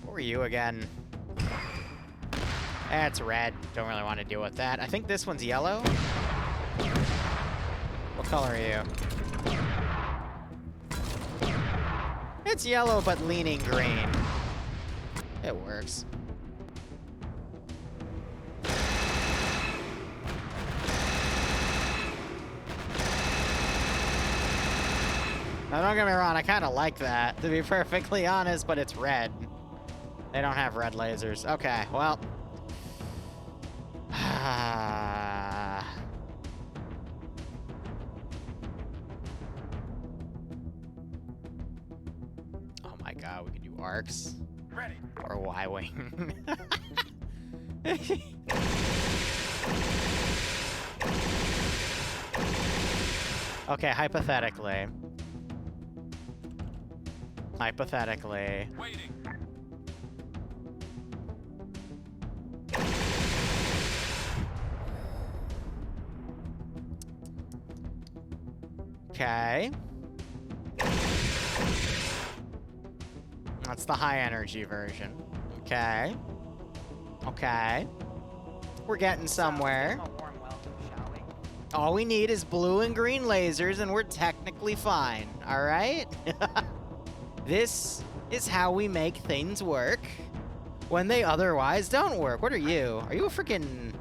What were you again? That's red. Don't really want to deal with that. I think this one's yellow. What color are you? It's yellow, but leaning green. It works. Now, don't get me wrong, I kind of like that, to be perfectly honest, but it's red. They don't have red lasers. Okay, well. Oh my god, we could do arcs. Ready. Or Y-Wing. Okay, hypothetically. Hypothetically. Waiting. Okay. That's the high energy version. Okay. Okay. We're getting somewhere. Give 'em a warm welcome, shall we? All we need is blue and green lasers and we're technically fine. All right? This is how we make things work when they otherwise don't work. What are you? Are you a freaking...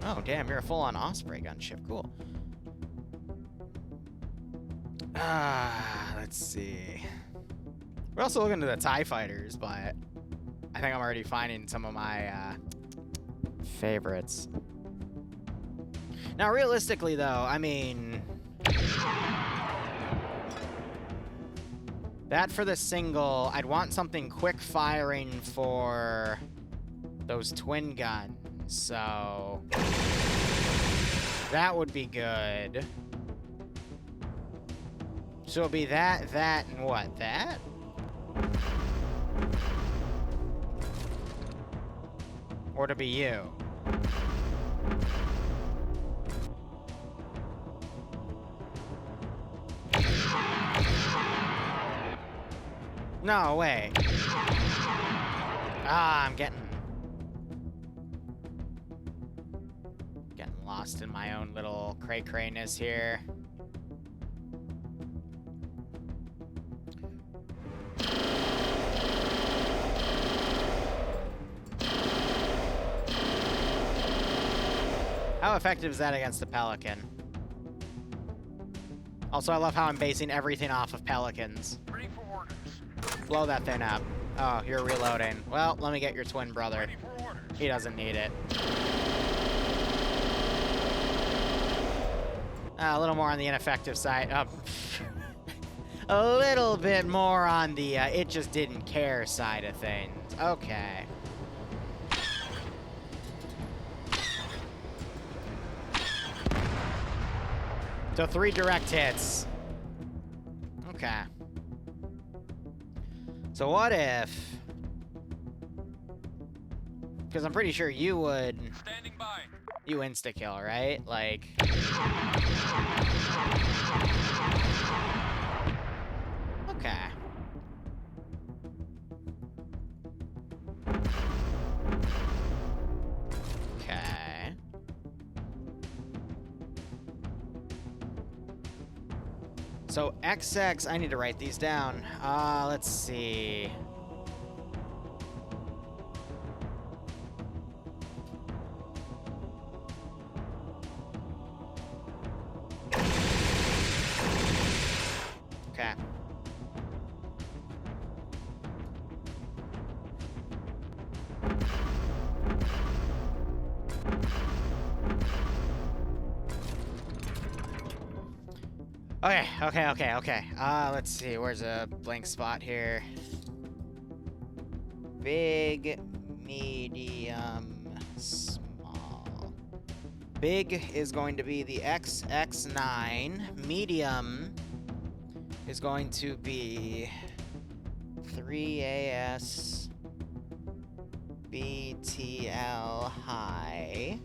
oh, damn, you're a full-on Osprey gunship. Cool. Let's see. We're also looking to the TIE fighters, but I think I'm already finding some of my favorites. Now, realistically, though, I mean... that for the single, I'd want something quick firing for those twin guns, so... that would be good. So it'll be that, and what? That? Or to be you. No, way. Ah, I'm getting lost in my own little cray-crayness here. How effective is that against the Pelican? Also, I love how I'm basing everything off of Pelicans. Ready for orders. Blow that thing up. Oh, you're reloading. Well, let me get your twin brother. Ready for orders. He doesn't need it. A little more on the ineffective side. A little bit more on the it just didn't care side of things. Okay. So 3 direct hits. Okay. So what if... Because I'm pretty sure you would... Standing by. You insta-kill, right? Like... Okay. Okay. So XX, I need to write these down. Let's see. Okay. Okay. Let's see. Where's a blank spot here? Big, medium, small. Big is going to be the XX9. Medium is going to be 3AS BTL high.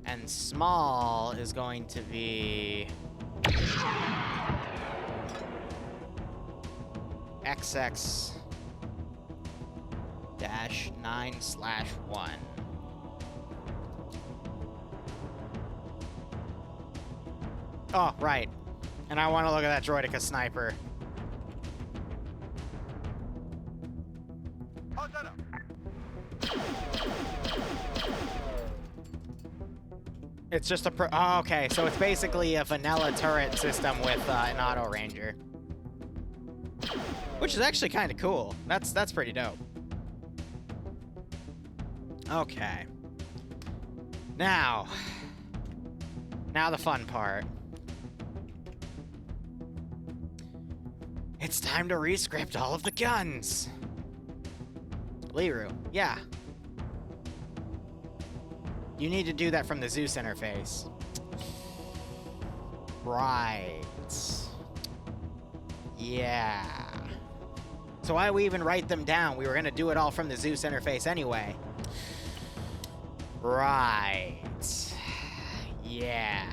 And small is going to be XX-9/1. Oh, right. And I want to look at that Droideka sniper. How's that up? It's just a oh, okay, so it's basically a vanilla turret system with an auto ranger. Which is actually kind of cool. That's pretty dope. Okay. Now the fun part. It's time to rescript all of the guns. Liru, yeah. You need to do that from the Zeus interface. Right. Yeah. So why we even write them down? We were gonna do it all from the Zeus interface anyway. Right. Yeah.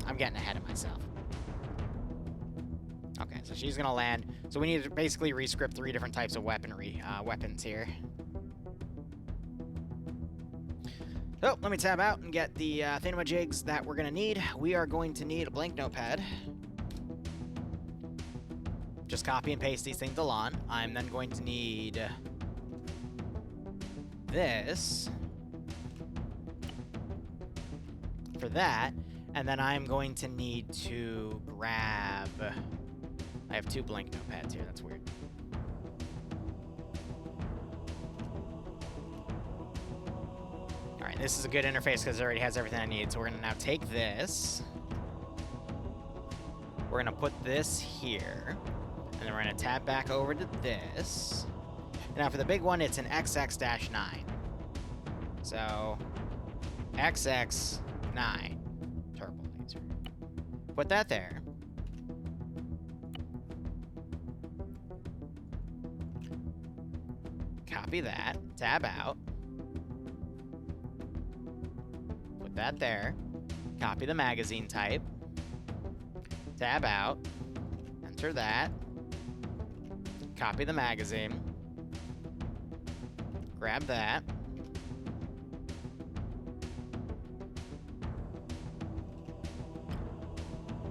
I'm getting ahead of myself. Okay, so she's gonna land. So we need to basically rescript 3 different types of weapons here. So, let me tab out and get the thingamajigs that we're gonna need. We are going to need a blank notepad. Just copy and paste these things along. I'm then going to need this for that, and then I'm going to need to grab... I have 2 blank notepads here, that's weird. Alright, this is a good interface because it already has everything I need, so we're going to now take this. We're going to put this here, and then we're going to tab back over to this. And now for the big one, it's an XX-9. So, XX9 turbo laser. Put that there. Copy that, tab out. that there. Copy the magazine type. Tab out. Enter that. Copy the magazine. Grab that.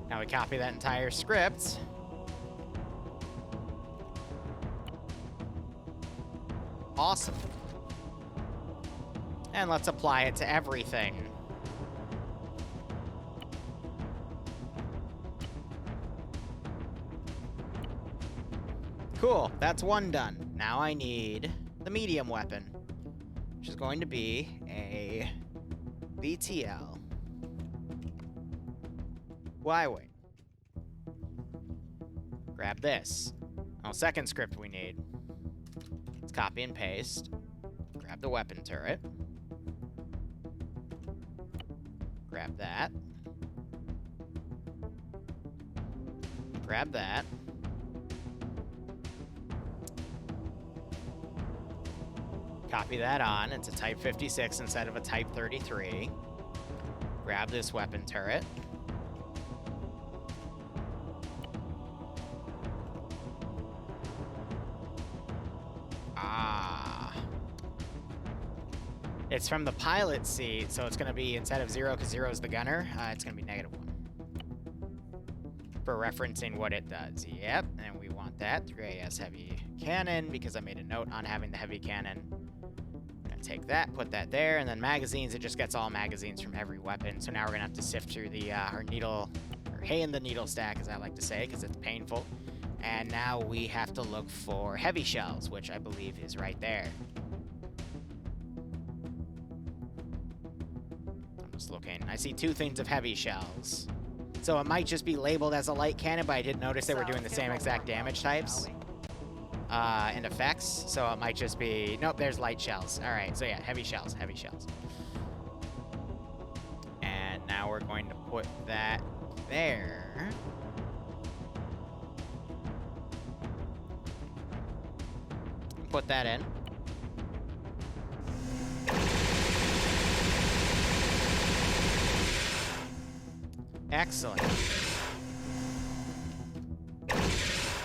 Now we copy that entire script. Awesome. And let's apply it to everything. Cool, that's one done. Now I need the medium weapon, which is going to be a VTL. Why wait? Grab this. Oh, second script we need. Let's copy and paste. Grab the weapon turret. Grab that. Grab that. Copy that on. It's a Type 56 instead of a Type 33. Grab this weapon turret. It's from the pilot seat, so it's going to be, instead of 0, because 0 is the gunner, it's going to be -1. For referencing what it does. Yep, and we want that. 3AS heavy cannon, because I made a note on having the heavy cannon. I'm going to take that, put that there, and then magazines, it just gets all magazines from every weapon. So now we're going to have to sift through the our needle, or hay in the needle stack, as I like to say, because it's painful. And now we have to look for heavy shells, which I believe is right there. Just looking. I see 2 things of heavy shells. So it might just be labeled as a light cannon, but I did notice they were doing the same exact damage types and effects. So it might just be... Nope, there's light shells. All right, so yeah, heavy shells, heavy shells. And now we're going to put that there. Put that in. Excellent.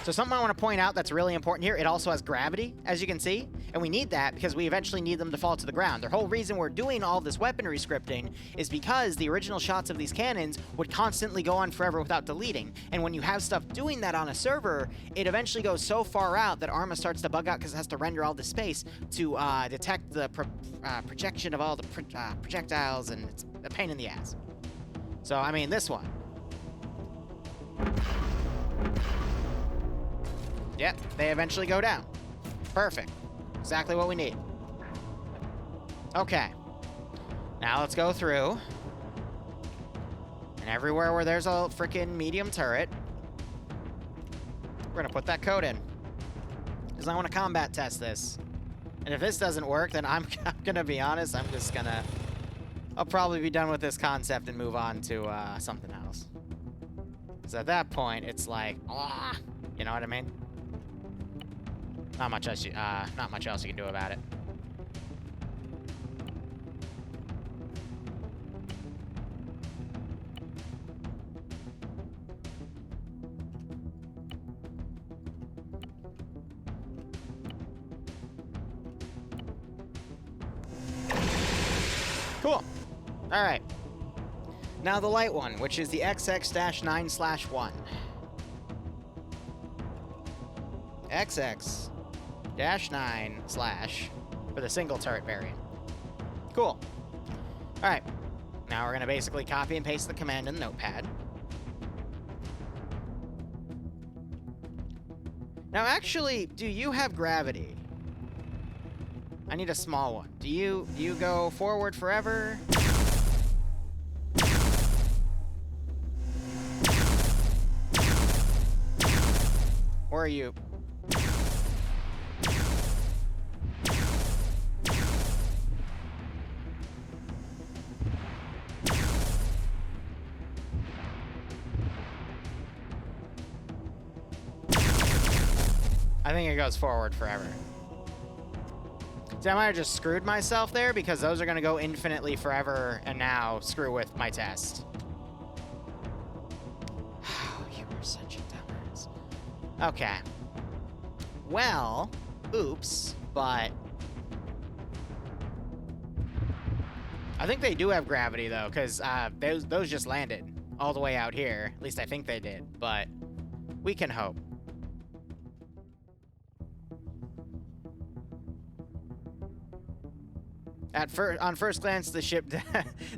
So something I want to point out that's really important here, it also has gravity, as you can see, and we need that because we eventually need them to fall to the ground. The whole reason we're doing all this weaponry scripting is because the original shots of these cannons would constantly go on forever without deleting, and when you have stuff doing that on a server, it eventually goes so far out that Arma starts to bug out because it has to render all the space to detect the projection of all the projectiles, and it's a pain in the ass. So, I mean, this one. Yep, they eventually go down. Perfect. Exactly what we need. Okay. Now let's go through. And everywhere where there's a freaking medium turret, we're gonna put that code in. Because I want to combat test this. And if this doesn't work, then I'm gonna be honest, I'm just gonna... I'll probably be done with this concept and move on to something else. Because at that point, it's like, you know what I mean? Not much else you can do about it. Cool. All right. Now the light one, which is the XX-9/1. XX-9/ for the single turret variant. Cool. All right. Now we're going to basically copy and paste the command in the notepad. Now actually, do you have gravity? I need a small one. Do you go forward forever? Or are you... I think it goes forward forever. See, I might have just screwed myself there because those are going to go infinitely forever and now screw with my test. You are such a dumbass. Okay. Well, oops, but I think they do have gravity, though, because those just landed all the way out here. At least I think they did, but we can hope. On first glance, the ship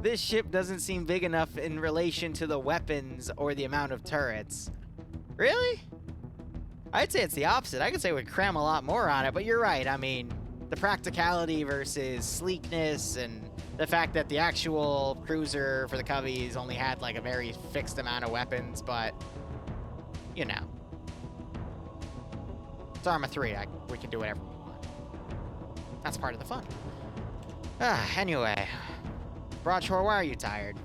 this ship doesn't seem big enough in relation to the weapons or the amount of turrets. Really? I'd say it's the opposite. I could say we'd cram a lot more on it, but you're right. I mean, the practicality versus sleekness and the fact that the actual cruiser for the Coveys only had like a very fixed amount of weapons, but you know. It's Arma 3. We can do whatever we want. That's part of the fun. Anyway. Broadshore, why are you tired?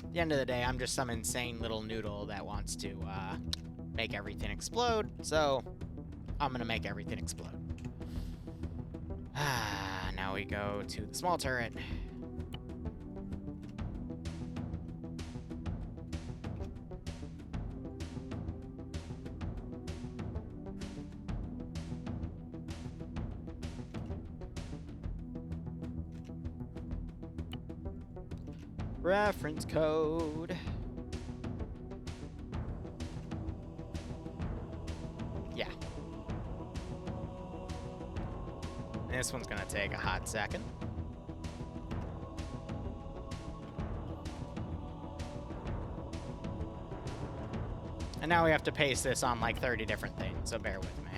At the end of the day, I'm just some insane little noodle that wants to make everything explode, so I'm gonna make everything explode. Now we go to the small turret. Reference code. Yeah. This one's gonna take a hot second. And now we have to paste this on like 30 different things, so bear with me.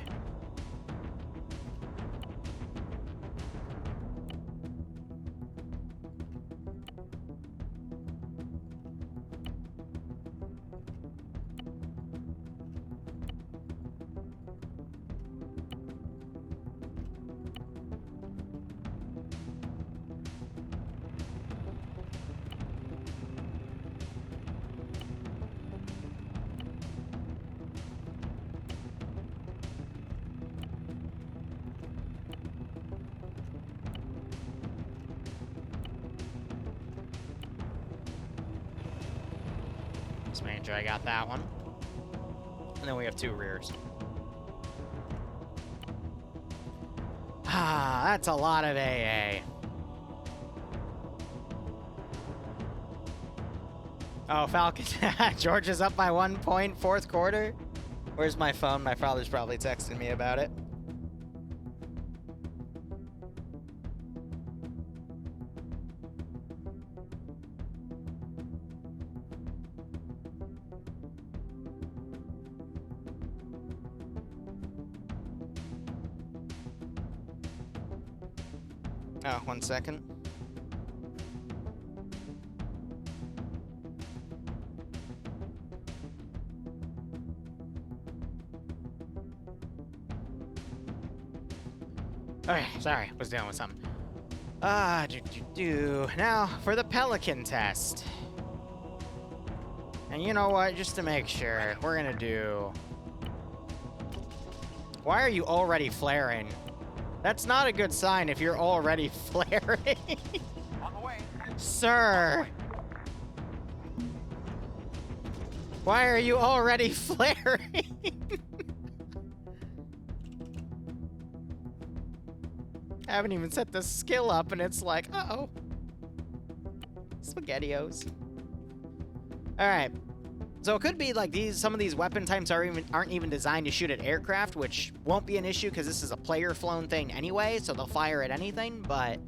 Just making sure I got that one. And then we have two rears. That's a lot of AA. Oh, Falcon. George is up by 1 point, fourth quarter. Where's my phone? My father's probably texting me about it. Oh, 1 second. Okay, sorry, was dealing with something. Now, for the Pelican test. And you know what, just to make sure, we're gonna do... Why are you already flaring? That's not a good sign if you're already flaring. On the way. Sir! Why are you already flaring? I haven't even set the skill up and it's like, uh-oh. SpaghettiOs. Alright. So it could be like some of these weapon types aren't even designed to shoot at aircraft, which won't be an issue because this is a player-flown thing anyway, so they'll fire at anything, but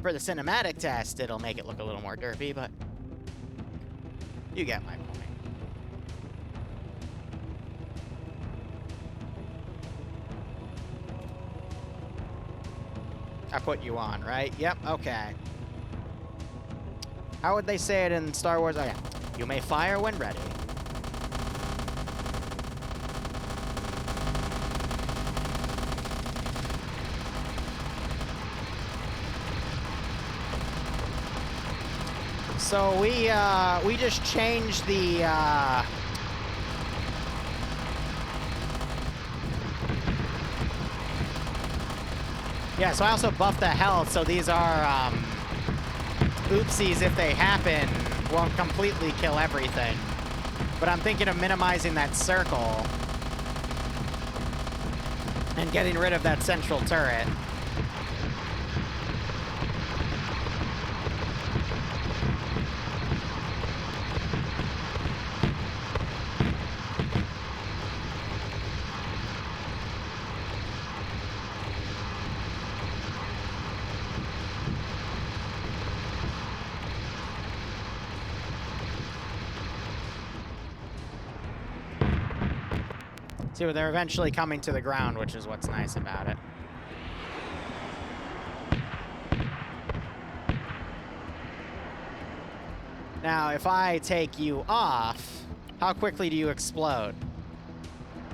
for the cinematic test, it'll make it look a little more derpy, but you get my point. I put you on, right? Yep, okay. How would they say it in Star Wars? Oh, yeah. You may fire when ready. So we just changed the Yeah, so I also buffed the health, so these are oopsies if they happen, won't completely kill everything. But I'm thinking of minimizing that circle and getting rid of that central turret. See, but they're eventually coming to the ground, which is what's nice about it. Now, if I take you off, how quickly do you explode?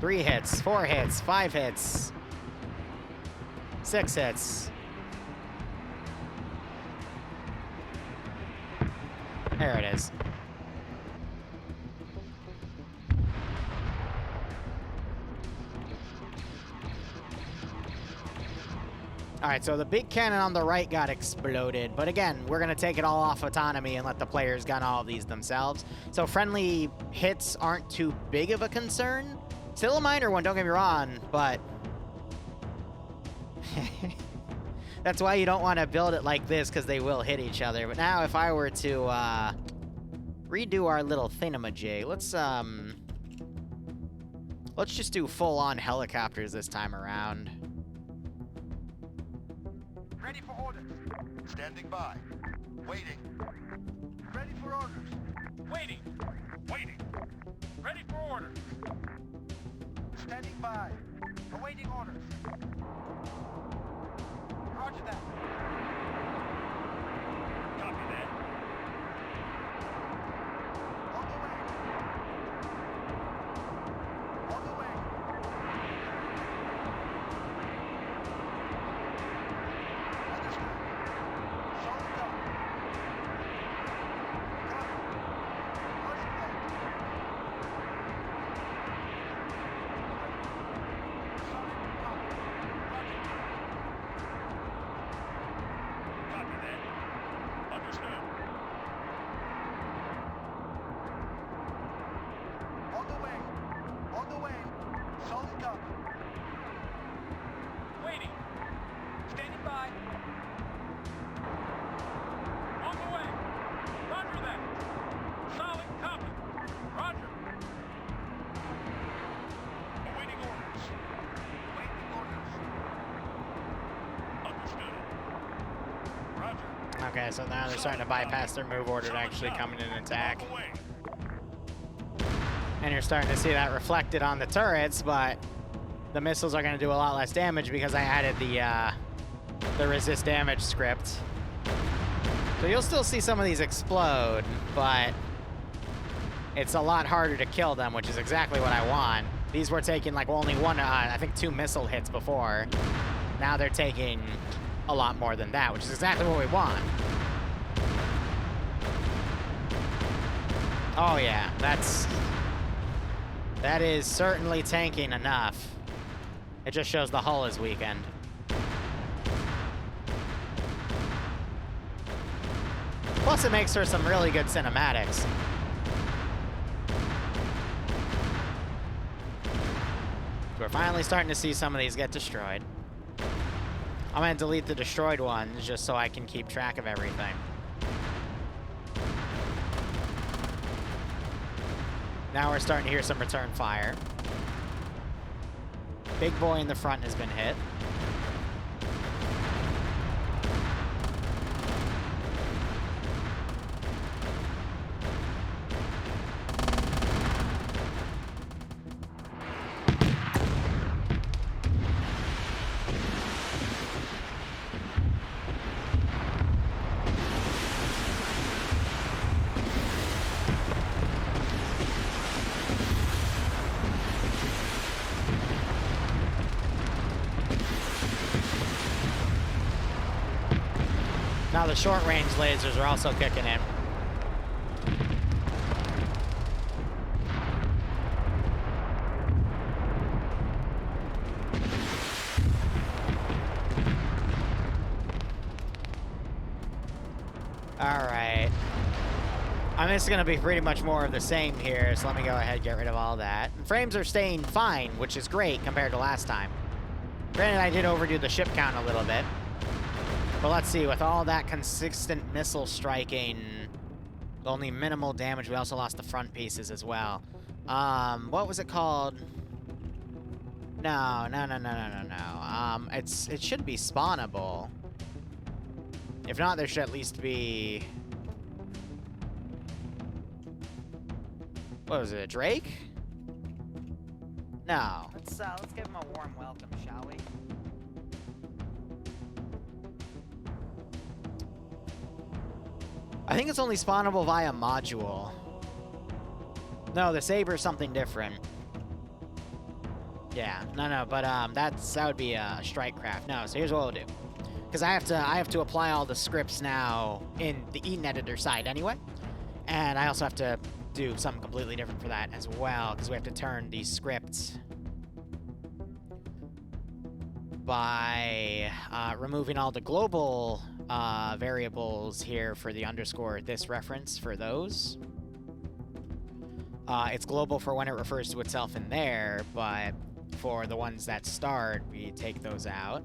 3 hits, 4 hits, 5 hits, 6 hits. There it is. All right, so the big cannon on the right got exploded, but again, we're gonna take it all off autonomy and let the players gun all of these themselves. So friendly hits aren't too big of a concern. Still a minor one, don't get me wrong, but that's why you don't want to build it like this, because they will hit each other. But now if I were to redo our little thingamajig, let's just do full-on helicopters this time around. Ready for orders. Standing by. Waiting. Ready for orders. Waiting. Waiting. Ready for orders. Standing by. Awaiting orders. Roger that. Copy that. On the way. On the way. Understood. Solid copy. Copy. Roger that. Solid copy. Roger. Copy that. Understood. On the way. On the way. Solid copy. Waiting. Standing by. On the way. Roger that. Solid copy. Roger. Awaiting orders. Awaiting orders. Understood. Roger. Okay, so now they're starting to bypass their move order to actually come in and attack. On the way. And you're starting to see that reflected on the turrets, but the missiles are going to do a lot less damage because I added the resist damage script. So you'll still see some of these explode, but it's a lot harder to kill them, which is exactly what I want. These were taking like only one, I think 2 missile hits before. Now they're taking a lot more than that, which is exactly what we want. Oh yeah, that is certainly tanking enough. It just shows the hull is weakened. Plus it makes for some really good cinematics. We're finally starting to see some of these get destroyed. I'm gonna delete the destroyed ones just so I can keep track of everything. Now we're starting to hear some return fire. Big boy in the front has been hit. Now the short-range lasers are also kicking in. this is going to be pretty much more of the same here, so let me go ahead and get rid of all that. And frames are staying fine, which is great compared to last time. Granted, I did overdo the ship count a little bit. But let's see, with all that consistent missile striking, only minimal damage, we also lost the front pieces as well. What was it called? No. It should be spawnable. If not, there should at least be... What was it, a Drake? No. Let's give him a warm welcome, shall we? I think it's only spawnable via module. No, the Saber's something different. Yeah, no, but that would be a strike craft. No, so here's what we'll do. Because I have to apply all the scripts now in the Eden editor side anyway. And I also have to do something completely different for that as well, because we have to turn these scripts by removing all the global variables here for the underscore this reference for those. It's global for when it refers to itself in there, but for the ones that start, we take those out.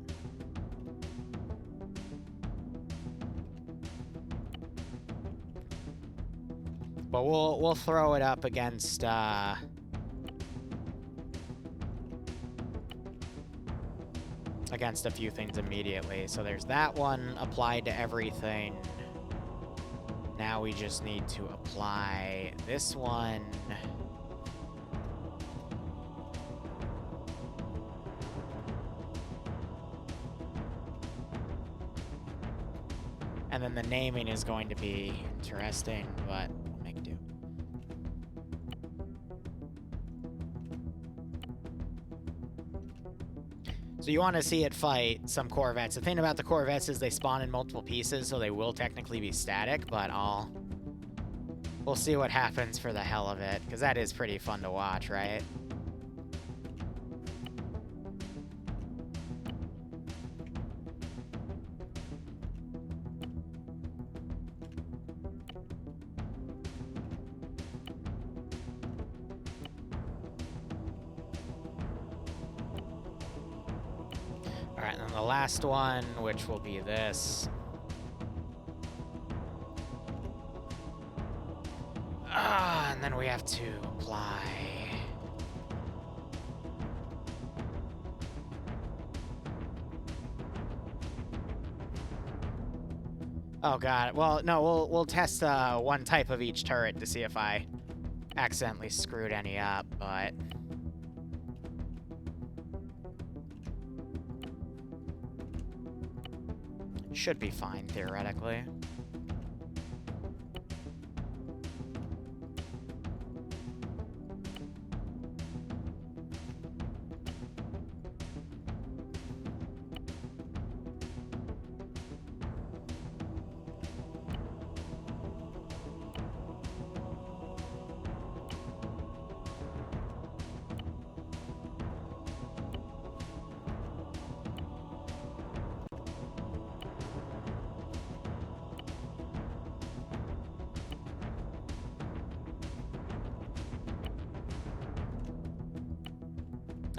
But we'll throw it up against against a few things immediately. So there's that one applied to everything. Now we just need to apply this one. And then the naming is going to be interesting, but we'll make do. So you want to see it fight some Corvettes. The thing about the Corvettes is they spawn in multiple pieces, so they will technically be static, but we'll see what happens for the hell of it, because that is pretty fun to watch, right? Alright, and then the last one, which will be this. And then we have to apply. Oh god, well, no, we'll test one type of each turret to see if I accidentally screwed any up, but... should be fine, theoretically.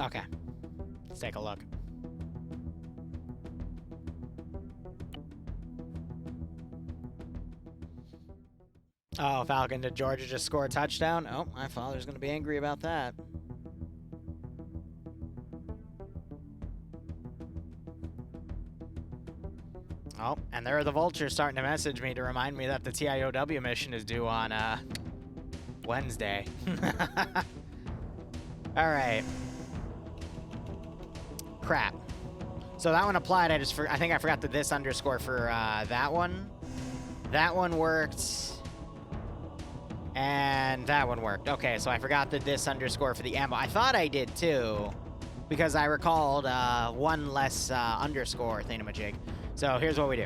Okay, let's take a look. Oh, Falcon, did Georgia just score a touchdown? Oh, my father's gonna be angry about that. Oh, and there are the vultures starting to message me to remind me that the TIOW mission is due on, Wednesday. Alright. Crap. So that one applied, I think I forgot the this underscore for, that one. That one worked. And that one worked. Okay, so I forgot the this underscore for the ammo. I thought I did too, because I recalled, one less, underscore thingamajig. So here's what we do.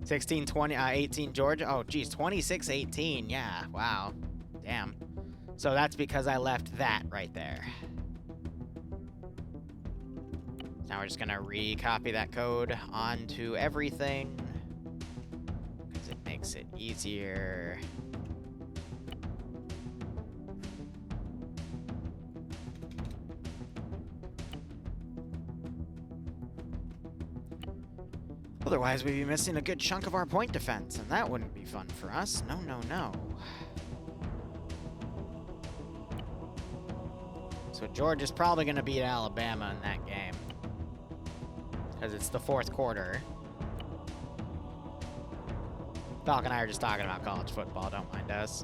16, 20, 18 Georgia. Oh, geez, 26, 18. Yeah, wow. Damn. So that's because I left that right there. Now we're just gonna recopy that code onto everything, because it makes it easier. Otherwise, we'd be missing a good chunk of our point defense, and that wouldn't be fun for us. No, no, no. So Georgia's probably going to beat Alabama in that game. Because it's the fourth quarter. Falcon and I are just talking about college football, don't mind us.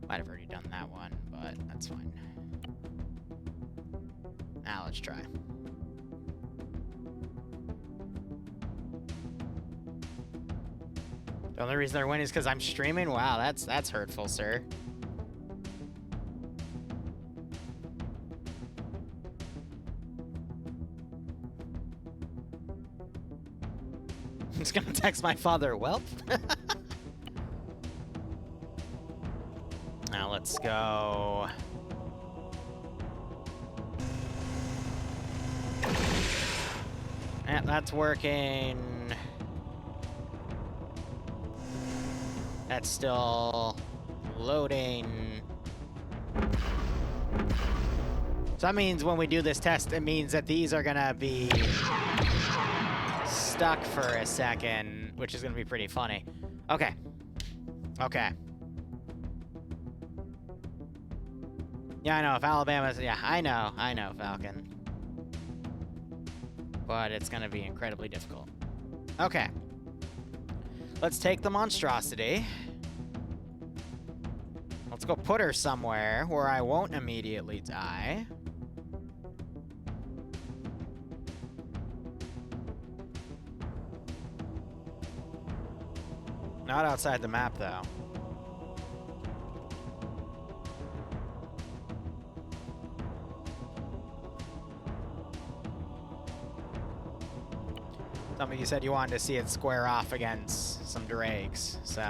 Might have already done that one, but that's fine. Now let's try. The only reason they're winning is because I'm streaming? Wow, that's hurtful, sir. I'm just gonna text my father, welp. Now let's go. Yeah, that's working. That's still loading. So that means when we do this test, it means that these are gonna be stuck for a second, which is gonna be pretty funny. Okay. Okay. Yeah, I know, if Alabama's... Yeah, I know, Falcon. But it's gonna be incredibly difficult. Okay. Let's take the monstrosity. Let's go put her somewhere where I won't immediately die. Not outside the map, though. Some of you said you wanted to see it square off against some drakes, so...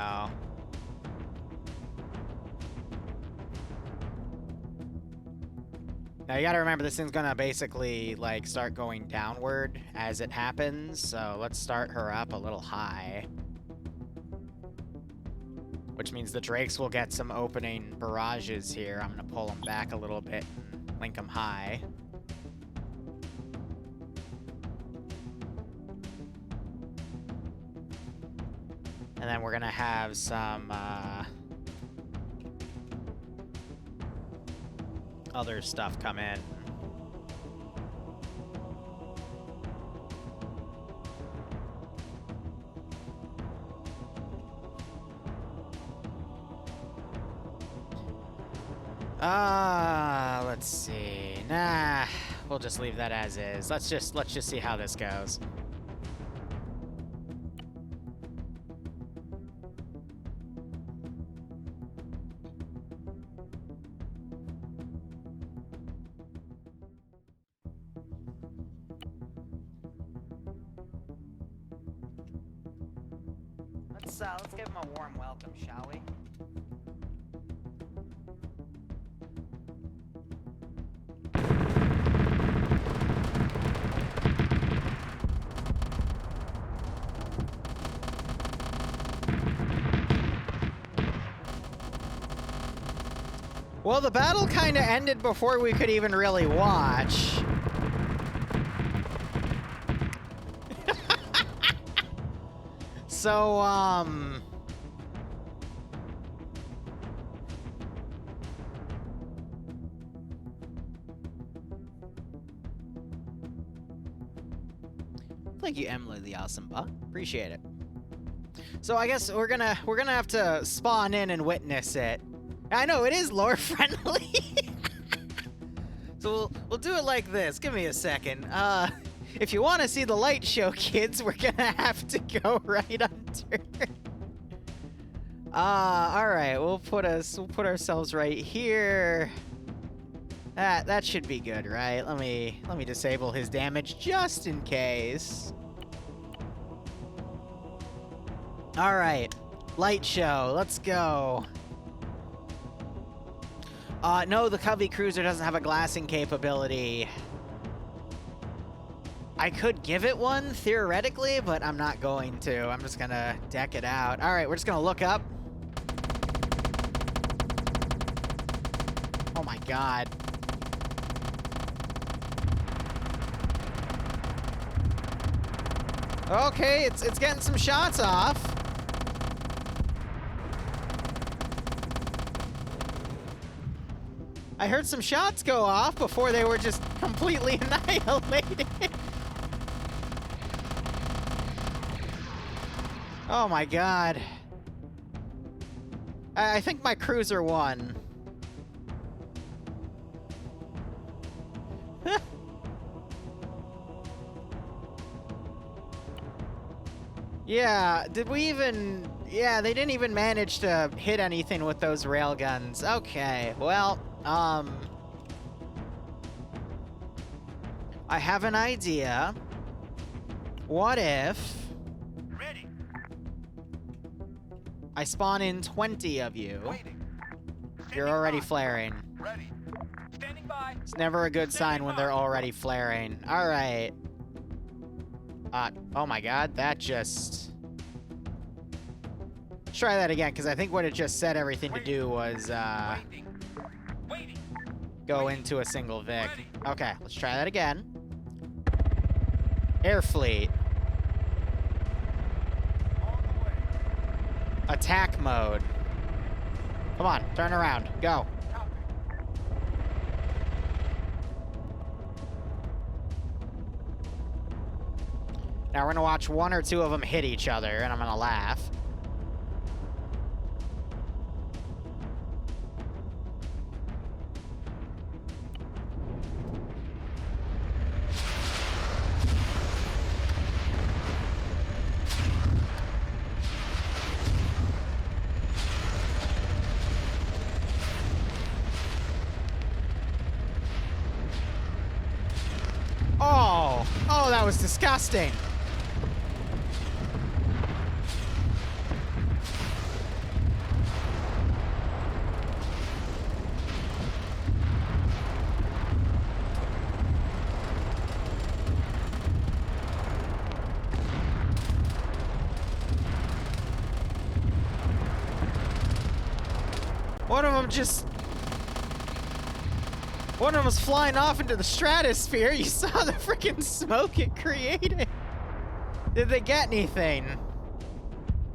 Now you gotta remember this thing's gonna basically, like, start going downward as it happens, so let's start her up a little high. Which means the drakes will get some opening barrages here. I'm gonna pull them back a little bit and link them high. And then we're gonna have some other stuff come in. Let's see. Nah, we'll just leave that as is. Let's just see how this goes. Let's give him a warm welcome, shall we? Well, the battle kind of ended before we could even really watch. So, thank you, Emily the Awesome Buck. Appreciate it. So I guess we're gonna have to spawn in and witness it. I know it is lore friendly. So we'll do it like this. Give me a second. If you want to see the light show, kids, we're gonna have to go right under. All right. We'll put ourselves right here. That should be good, right? Let me disable his damage just in case. All right. Light show. Let's go. No, the Covey Cruiser doesn't have a glassing capability. I could give it one, theoretically, but I'm not going to. I'm just gonna deck it out. All right, we're just gonna look up. Oh my god. Okay, it's getting some shots off. I heard some shots go off before they were just completely annihilated. Oh my god. I think my cruiser won. Yeah, did we even... Yeah, they didn't even manage to hit anything with those railguns. Okay, well, I have an idea. What if... Ready. I spawn in 20 of you. Waiting. You're already flaring. Ready. Standing by. It's never a good sign when they're already flaring. Alright. Oh my god, that just... Let's try that again, because I think what it just said everything to do was, Waiting. go into a single Vic. Okay, let's try that again. Air fleet. On the way. Attack mode. Come on, turn around. Go. Copy. Now we're gonna watch one or two of them hit each other, and I'm gonna laugh. Oh, that was disgusting. One of them just... One of them was flying off into the stratosphere. You saw the freaking smoke it created. Did they get anything?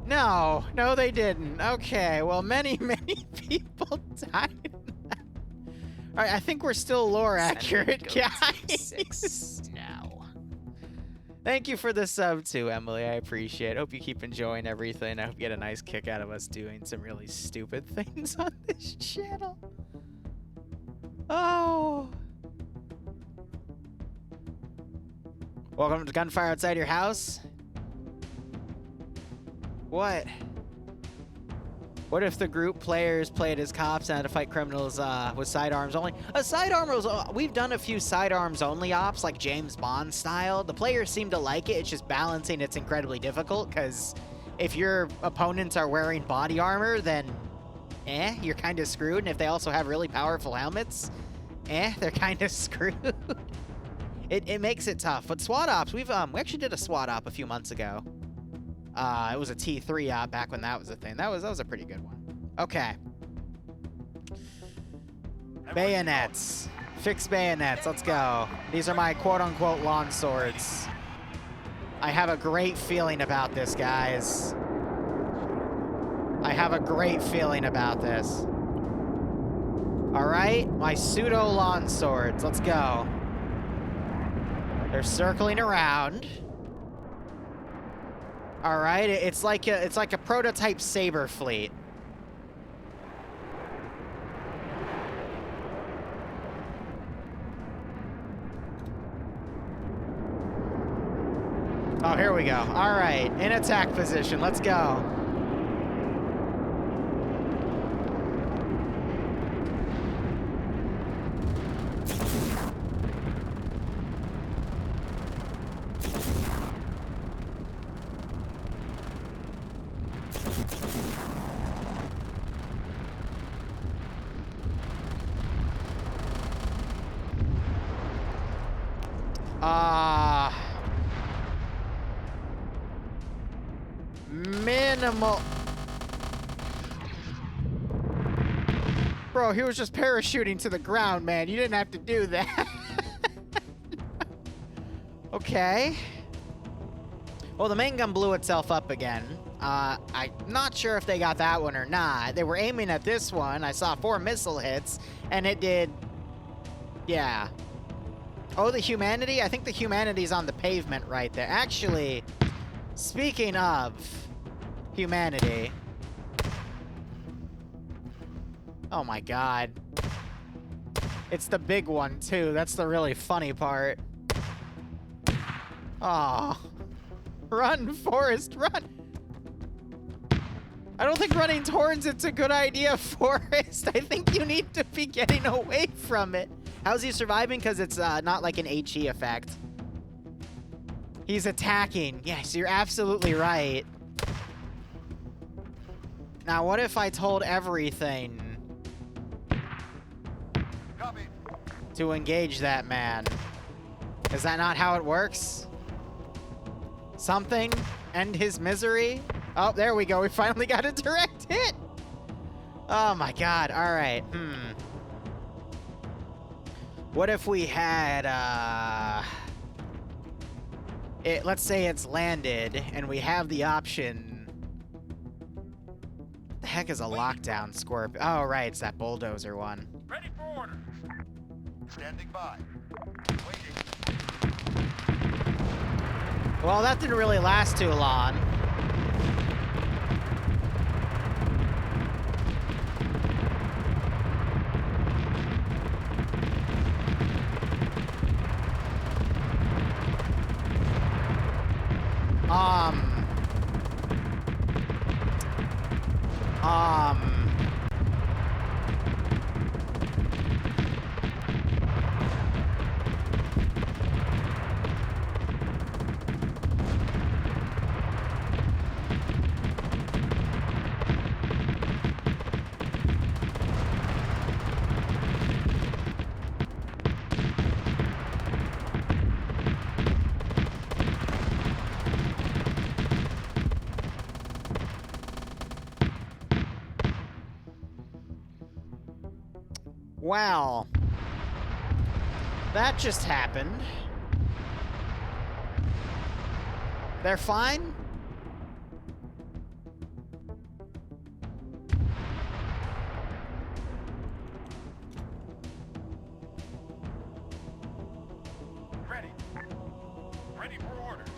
No. No, they didn't. Okay, well, many, many people died. All right, I think we're still lore accurate, guys. No. Thank you for the sub, too, Emily. I appreciate it. Hope you keep enjoying everything. I hope you get a nice kick out of us doing some really stupid things on this channel. Oh. Welcome to Gunfire Outside Your House. What? What if the group players played as cops and had to fight criminals with sidearms only? We've done a few sidearms only ops, like James Bond style. The players seem to like it. It's just balancing. It's incredibly difficult because if your opponents are wearing body armor, then you're kind of screwed. And if they also have really powerful helmets, they're kind of screwed. It makes it tough. But SWAT ops, we actually did a SWAT op a few months ago. It was a T3 op back when that was a thing. That was a pretty good one. Okay. Bayonets. Fix bayonets. Let's go. These are my quote-unquote lawn swords. I have a great feeling about this, guys. I have a great feeling about this. All right, my pseudo lawn swords. Let's go. They're circling around. All right, it's like a prototype saber fleet. Oh, here we go. All right, in attack position. Let's go. minimal. Bro, he was just parachuting to the ground, man. You didn't have to do that. Okay. Well, the main gun blew itself up again. I'm not sure if they got that one or not. They were aiming at this one. I saw 4 missile hits, and it did... Yeah. Oh, the humanity? I think the humanity's on the pavement right there. Actually, speaking of humanity... Oh my god. It's the big one, too. That's the really funny part. Aw. Run, Forrest, run! I don't think running towards it's a good idea, Forrest. I think you need to be getting away from it. How's he surviving? Because it's not like an HE effect. He's attacking. Yes, you're absolutely right. Now, what if I told everything Copy. to engage that man? Is that not how it works? Something? End his misery? Oh, there we go. We finally got a direct hit. Oh my god. All right. What if we had, let's say it's landed and we have the option. What the heck is a lockdown scorpion? Oh, right. It's that bulldozer one. Ready for orders. Standing by. Waiting. Well, that didn't really last too long. Wow. That just happened. They're fine? Ready. Ready for orders.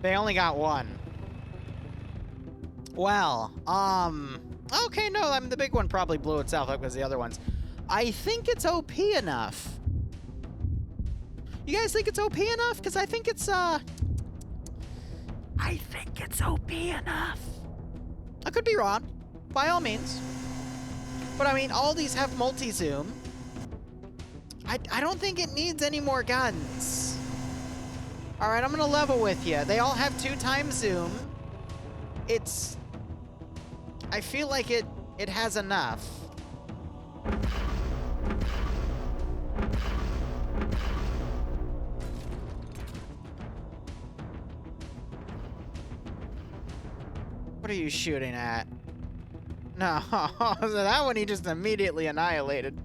They only got one. Well, okay, no, the big one probably blew itself up because the other ones. I think it's OP enough. You guys think it's OP enough? Because I think it's OP enough. I could be wrong, by all means. But I mean, all these have multi-zoom. I don't think it needs any more guns. All right, I'm gonna level with you. They all have 2x zoom. I feel like it has enough. What are you shooting at? No, so that one he just immediately annihilated.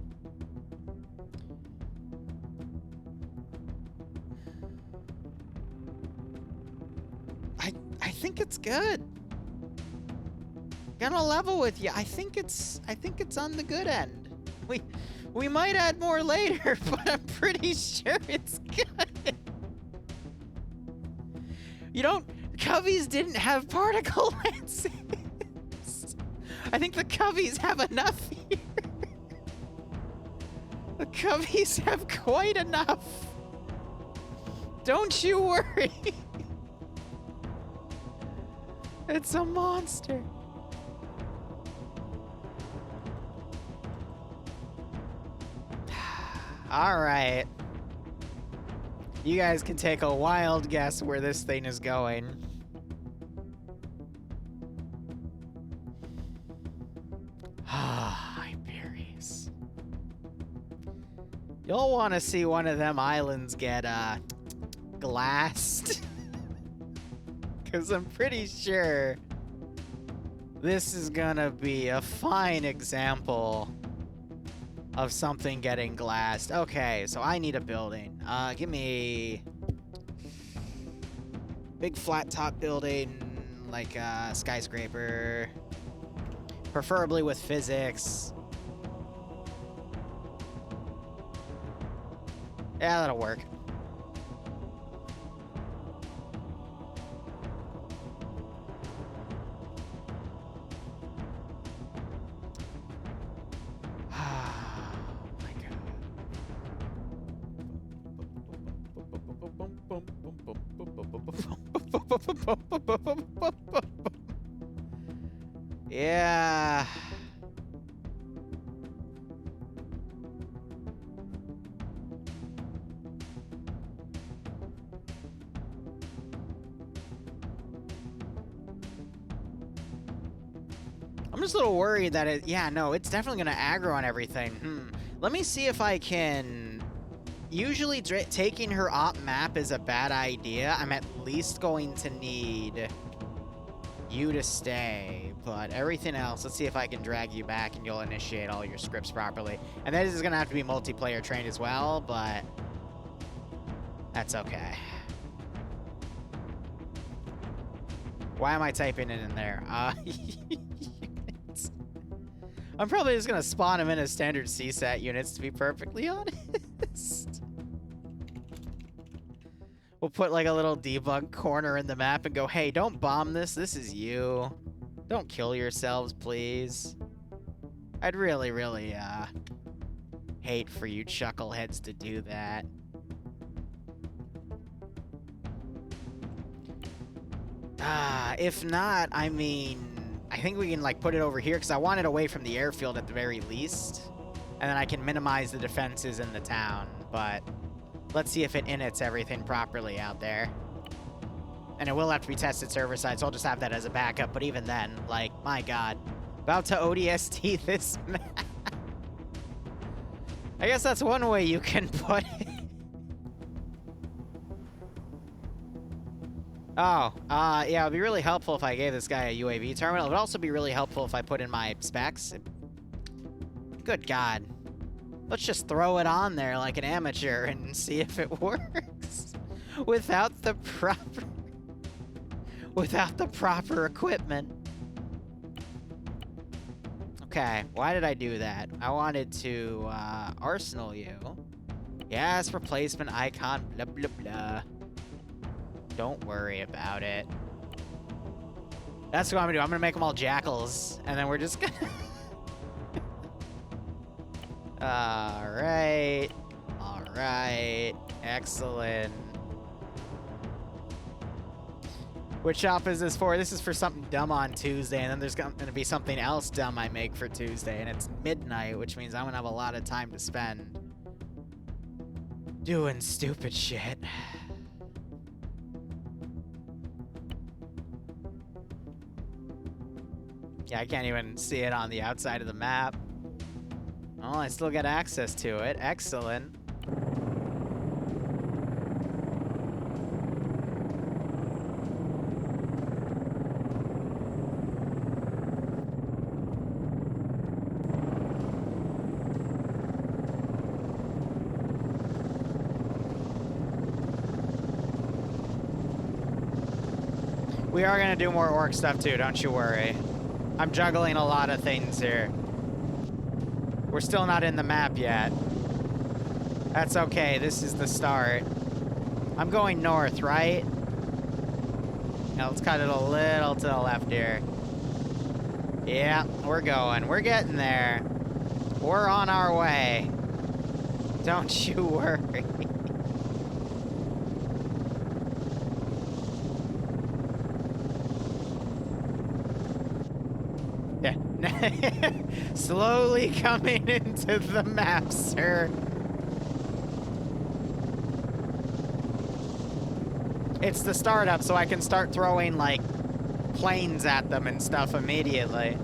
I think it's good. Gonna level with you. I think it's on the good end. We might add more later, but I'm pretty sure it's good. You don't... Coveys didn't have particle lenses. I think the Coveys have enough here. The Coveys have quite enough. Don't you worry. It's a monster. All right. You guys can take a wild guess where this thing is going. Hyperius. You'll want to see one of them islands get, glassed. Because I'm pretty sure this is gonna be a fine example of something getting glassed. Okay, so I need a building. Give me big flat top building, like a skyscraper, preferably with physics. Yeah, that'll work. Yeah. I'm just a little worried that yeah, no, it's definitely going to aggro on everything. Let me see if I can... Usually taking her op map is a bad idea. I'm at least going to need you to stay, but everything else, let's see if I can drag you back and you'll initiate all your scripts properly. And this is going to have to be multiplayer trained as well, but that's okay. Why am I typing it in there? I'm probably just going to spawn them in as standard CSAT units, to be perfectly honest. We'll put like a little debug corner in the map and go, hey, don't bomb this. This is you. Don't kill yourselves, please. I'd really, really hate for you chuckleheads to do that. If not, I mean, I think we can like put it over here because I want it away from the airfield at the very least. And then I can minimize the defenses in the town, but let's see if it inits everything properly out there. And it will have to be tested server side, so I'll just have that as a backup. But even then, like, my God. About to ODST this map. I guess that's one way you can put it. Oh, yeah, it would be really helpful if I gave this guy a UAV terminal. It would also be really helpful if I put in my specs. Good God. Let's just throw it on there like an amateur and see if it works. Without the proper equipment. Okay, why did I do that? I wanted to arsenal you. Yes, replacement icon, blah blah blah. Don't worry about it. That's what I'm gonna do. I'm gonna make them all jackals, and then we're just gonna... Alright. Alright. Excellent. Which shop is this for? This is for something dumb on Tuesday, and then there's going to be something else dumb I make for Tuesday, and it's midnight, which means I'm going to have a lot of time to spend doing stupid shit. Yeah, I can't even see it on the outside of the map. Oh, I still get access to it. Excellent. We are going to do more orc stuff too, don't you worry. I'm juggling a lot of things here. We're still not in the map yet. That's okay, this is the start. I'm going north, right? Now let's cut it a little to the left here. Yeah, we're going. We're getting there. We're on our way. Don't you worry. Yeah. Slowly coming into the map, sir. It's the startup, so I can start throwing, like, planes at them and stuff immediately.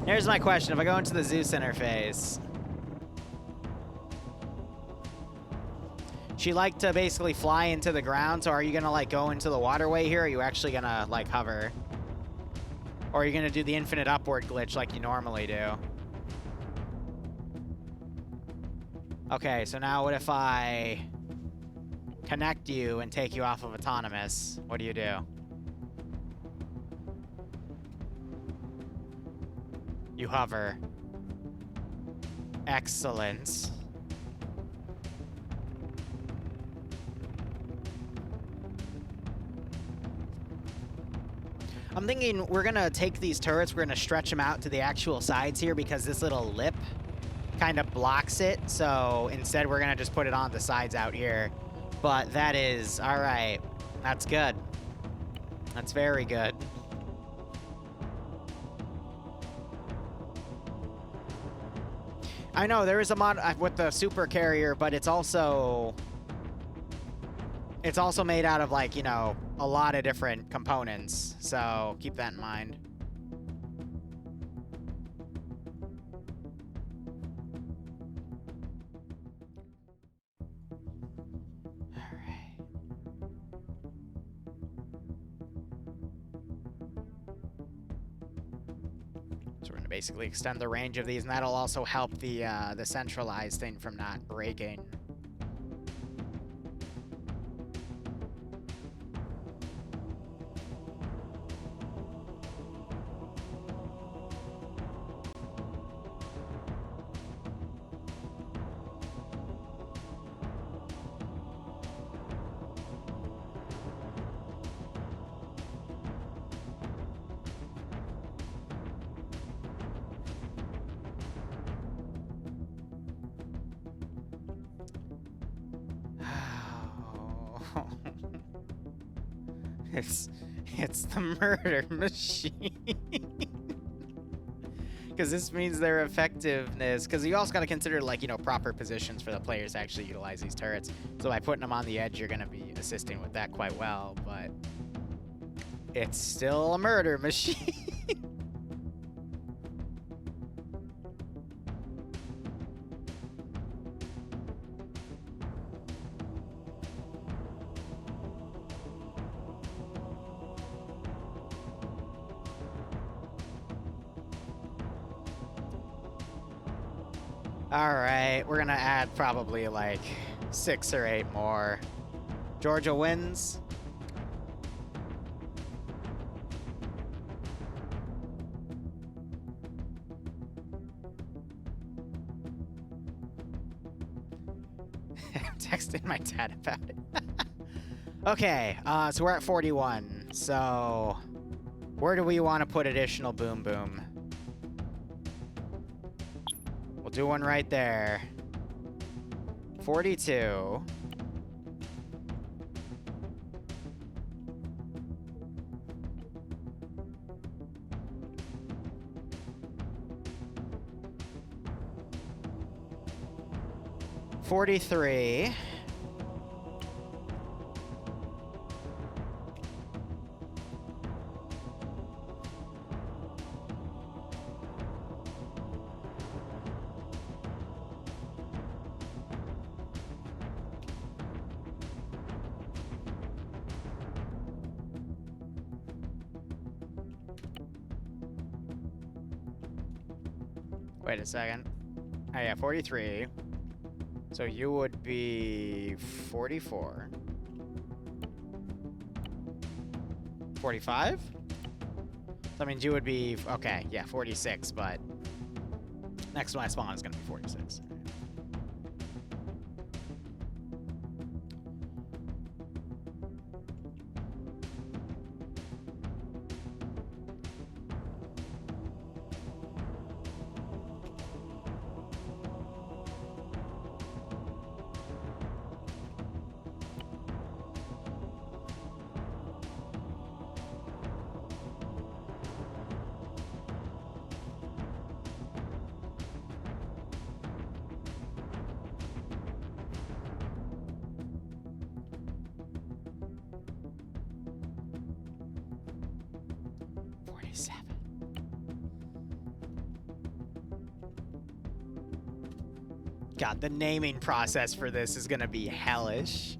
Here's my question. If I go into the Zeus interface, she liked to basically fly into the ground, so are you gonna, like, go into the waterway here, or are you actually gonna, like, hover? Or are you gonna do the infinite upward glitch like you normally do? Okay, so now what if I connect you and take you off of autonomous? What do you do? You hover. Excellent. I'm thinking we're gonna take these turrets, we're gonna stretch them out to the actual sides here because this little lip kind of blocks it. So instead we're gonna just put it on the sides out here. But that is, all right, that's good. That's very good. I know there is a mod with the super carrier, but it's also made out of, like, you know, a lot of different components. So keep that in mind. All right. So we're gonna basically extend the range of these, and that'll also help the centralized thing from not breaking. It's the murder machine. Because this means their effectiveness. Because you also got to consider, like, you know, proper positions for the players to actually utilize these turrets. So by putting them on the edge, you're going to be assisting with that quite well. But it's still a murder machine. Alright, we're gonna add probably like 6 or 8 more. Georgia wins. I'm texting my dad about it. Okay, so we're at 41. So where do we want to put additional boom boom? We'll do one right there. 42. $43. Wait a second. Oh yeah, 43. So you would be 44. 45? That means you would be, okay, yeah, 46, but next one I spawn is gonna be 46. 47. God, the naming process for this is gonna be hellish.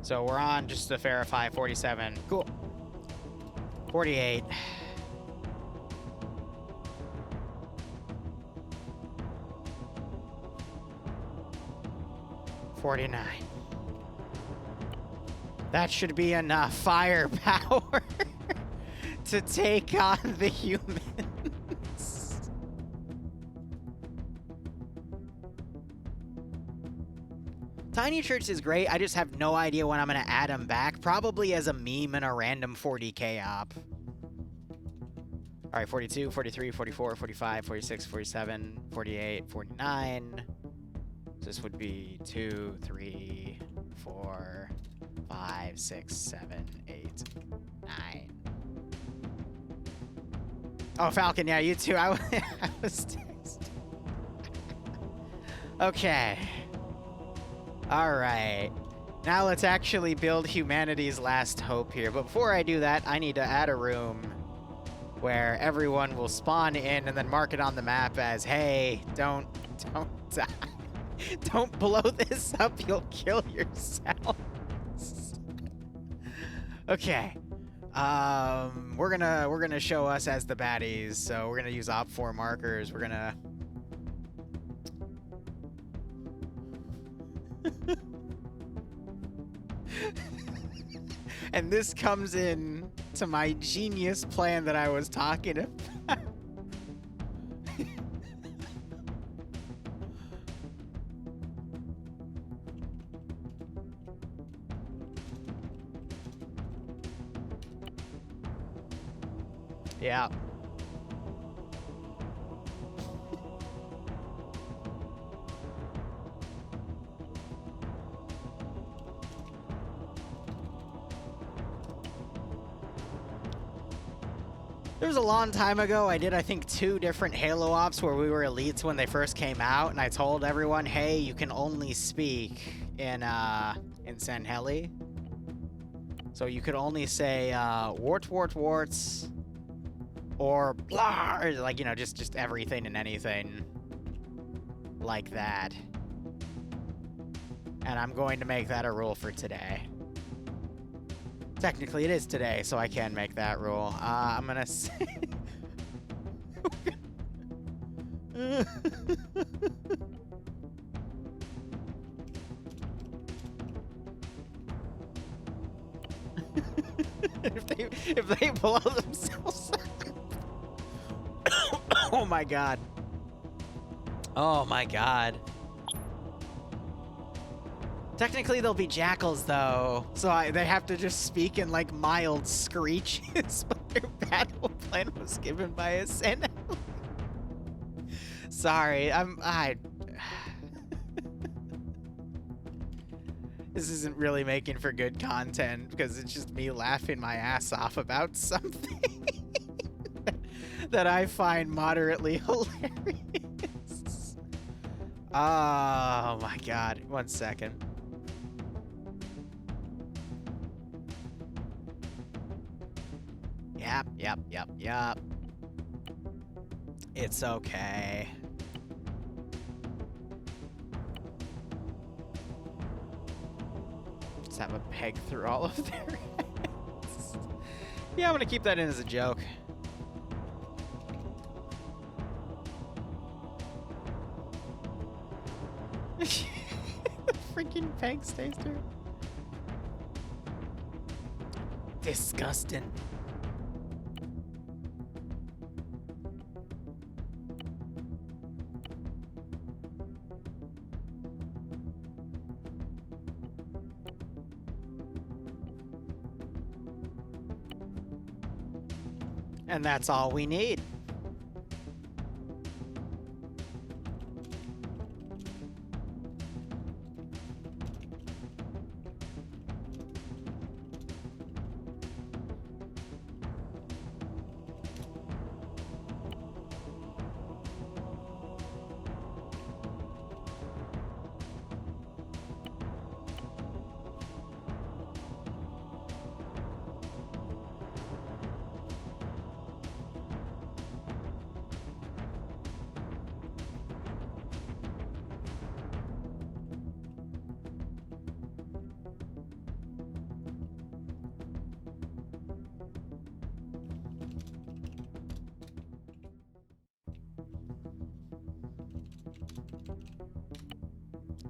So we're on just to verify 47. Cool. 48. 49. That should be enough firepower to take on the humans. Tiny Church is great. I just have no idea when I'm going to add them back. Probably as a meme in a random 40k op. All right, 42, 43, 44, 45, 46, 47, 48, 49. This would be 2, 3, 4, 5, 6, 7, 8, 9. Oh, Falcon, yeah, you too. I was texting. Okay. All right. Now let's actually build humanity's last hope here. But before I do that, I need to add a room where everyone will spawn in and then mark it on the map as, hey, don't die. Don't blow this up, you'll kill yourselves. Okay. We're gonna show us as the baddies, so we're gonna use op4 markers. We're gonna and this comes in to my genius plan that I was talking about. Yeah. There was a long time ago, I did, I think, 2 different Halo ops where we were elites when they first came out, and I told everyone, hey, you can only speak in Sanheli. So you could only say, warts, or blah, or like, you know, just everything and anything like that. And I'm going to make that a rule for today. Technically, it is today, so I can make that rule. I'm gonna say... if they blow themselves up. Oh my god. Oh my god. Technically, they'll be jackals, though, so they have to just speak in, like, mild screeches, but their battle plan was given by a Senate. Sorry, This isn't really making for good content, because it's just me laughing my ass off about something that I find moderately hilarious. Oh, my God. 1 second. Yep. It's okay. Just have a peg through all of their heads. Yeah, I'm gonna keep that in as a joke. The freaking peg stays through. Disgusting. And that's all we need.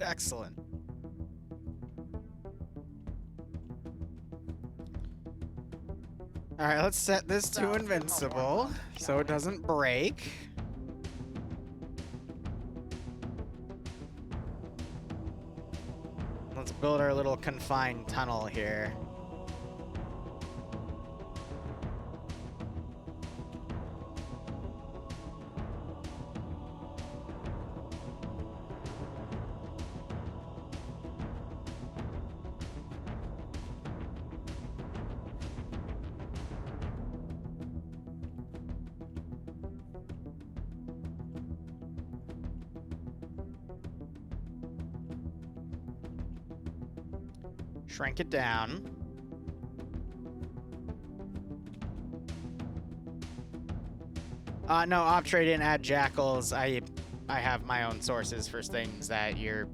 Excellent. All right, let's set this to invincible so it doesn't break. Let's build our little confined tunnel here. Shrink it down. No, Optrade didn't add jackals. I have my own sources for things that you're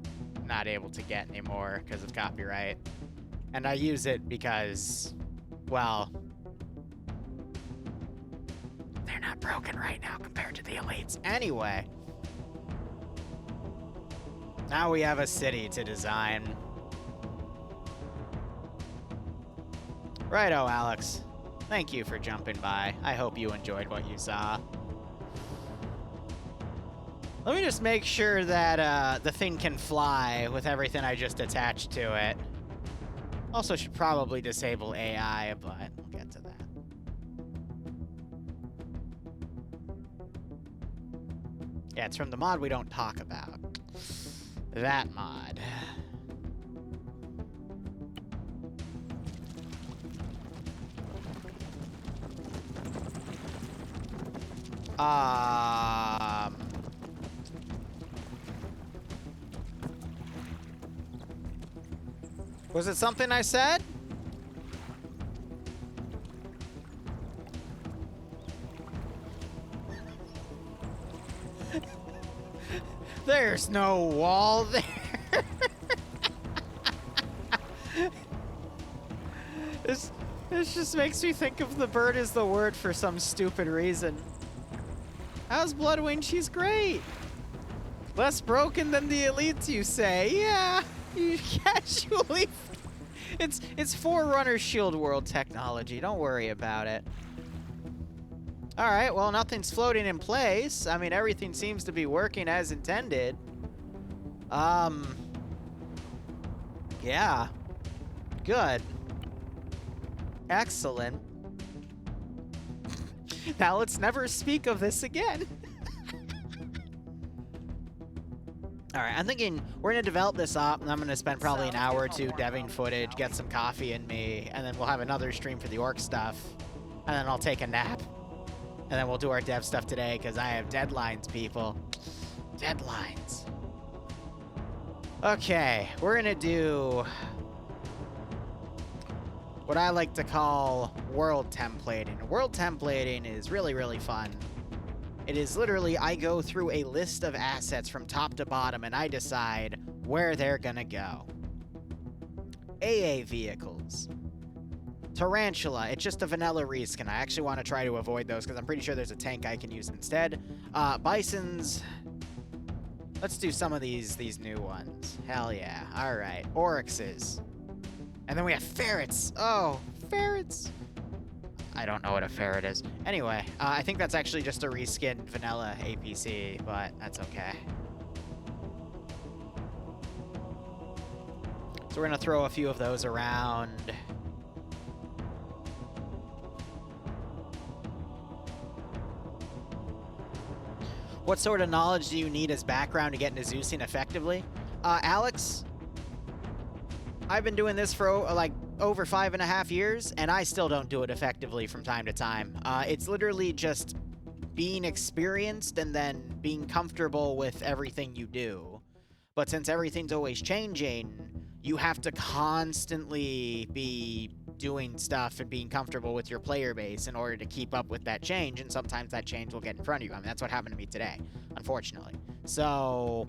not able to get anymore because of copyright. And I use it because, well, they're not broken right now compared to the elites. Anyway, now we have a city to design. Righto, Alex. Thank you for jumping by. I hope you enjoyed what you saw. Let me just make sure that the thing can fly with everything I just attached to it. Also should probably disable AI, but we'll get to that. Yeah, it's from the mod we don't talk about. That mod. Was it something I said? There's no wall there. This just makes me think of the bird is the word for some stupid reason. How's Bloodwing? She's great. Less broken than the elites, you say? Yeah, you casually. It's Forerunner Shield World technology. Don't worry about it. All right. Well, nothing's floating in place. I mean, everything seems to be working as intended. Yeah. Good. Excellent. Now let's never speak of this again. All right, I'm thinking we're gonna develop this up, and I'm gonna spend probably an hour or two deving footage, get some coffee in me, and then we'll have another stream for the orc stuff, and then I'll take a nap, and then we'll do our dev stuff today because I have deadlines, people. Deadlines. Okay, we're gonna do what I like to call world templating. World templating is really, really fun. It is literally, I go through a list of assets from top to bottom and I decide where they're gonna go. AA vehicles. Tarantula, it's just a vanilla reskin. I actually want to try to avoid those because I'm pretty sure there's a tank I can use instead. Bisons. Let's do some of these new ones. Hell yeah. All right. Oryxes. And then we have ferrets. Oh, ferrets. I don't know what a ferret is. Anyway, I think that's actually just a reskinned vanilla APC, but that's okay. So we're going to throw a few of those around. What sort of knowledge do you need as background to get into Zeusing effectively? Alex, I've been doing this for like over 5.5 years, and I still don't do it effectively from time to time. It's literally just being experienced and then being comfortable with everything you do. But since everything's always changing, you have to constantly be doing stuff and being comfortable with your player base in order to keep up with that change, and sometimes that change will get in front of you. I mean, that's what happened to me today, unfortunately. So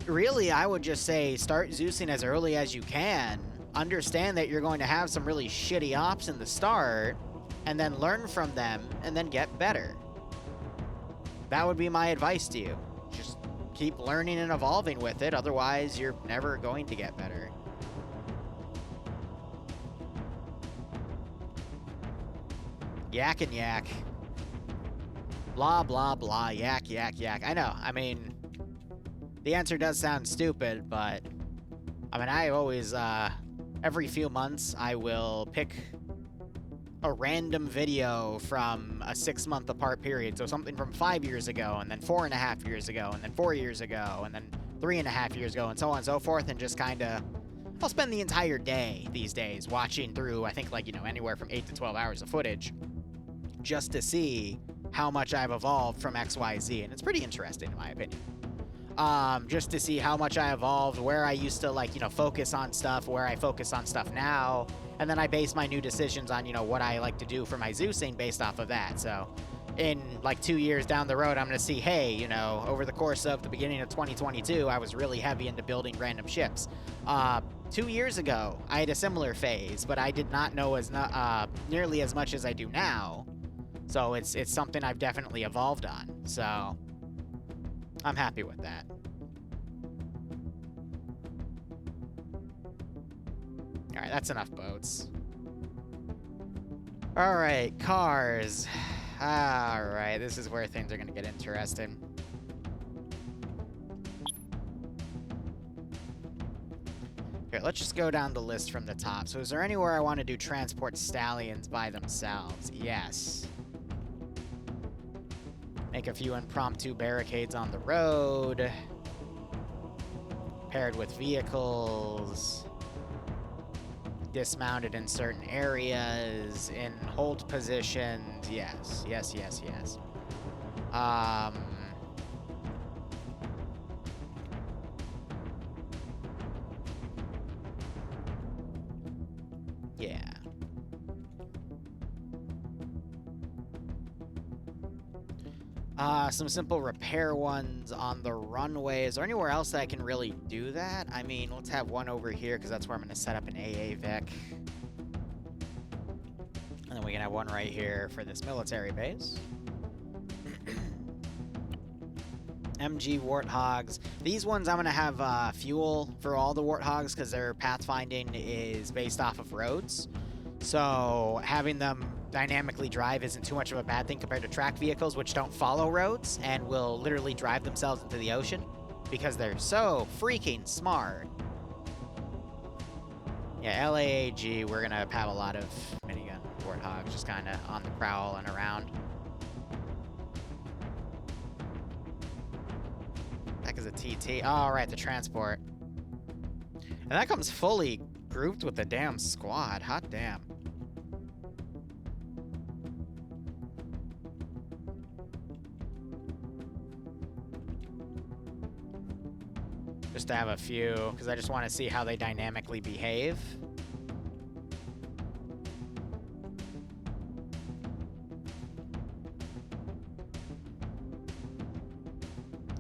really, I would just say start Zeusing as early as you can. Understand that you're going to have some really shitty ops in the start, and then learn from them, and then get better. That would be my advice to you. Just keep learning and evolving with it. Otherwise, you're never going to get better. Yak and yak. Blah, blah, blah. Yak, yak, yak. I know. I mean, the answer does sound stupid, but... I mean, I always, every few months, I will pick a random video from a 6-month apart period. So something from 5 years ago, and then 4.5 years ago, and then 4 years ago, and then 3.5 years ago, and so on and so forth, and just kind of... I'll spend the entire day these days watching through, I think, like, you know, anywhere from 8 to 12 hours of footage just to see how much I've evolved from XYZ, and it's pretty interesting, in my opinion. Just to see how much I evolved, where I used to, like, you know, focus on stuff, where I focus on stuff now, and then I base my new decisions on, you know, what I like to do for my Zeusing based off of that. So, in, like, 2 years down the road, I'm going to see, hey, you know, over the course of the beginning of 2022, I was really heavy into building random ships. 2 years ago, I had a similar phase, but I did not know as nearly as much as I do now. So, it's something I've definitely evolved on. So... I'm happy with that. Alright, that's enough boats. Alright, cars. Alright, this is where things are going to get interesting. Here, let's just go down the list from the top. So is there anywhere I want to do transport stallions by themselves? Yes. Make a few impromptu barricades on the road. Paired with vehicles. Dismounted in certain areas. In hold positions. Yes, yes, yes, yes. Yeah. Some simple repair ones on the runway. Is there anywhere else that I can really do that? I mean, let's have one over here, because that's where I'm going to set up an AA Vic. And then we can have one right here for this military base. MG Warthogs. These ones I'm going to have fuel for all the Warthogs, because their pathfinding is based off of roads. So having them dynamically drive isn't too much of a bad thing compared to track vehicles, which don't follow roads and will literally drive themselves into the ocean because they're so freaking smart. Yeah, LAAG, we're going to have a lot of minigun Warthogs just kind of on the prowl and around. Heck is a TT. Oh, right, the transport. And that comes fully grouped with the damn squad. Hot damn. Just to have a few, because I just want to see how they dynamically behave.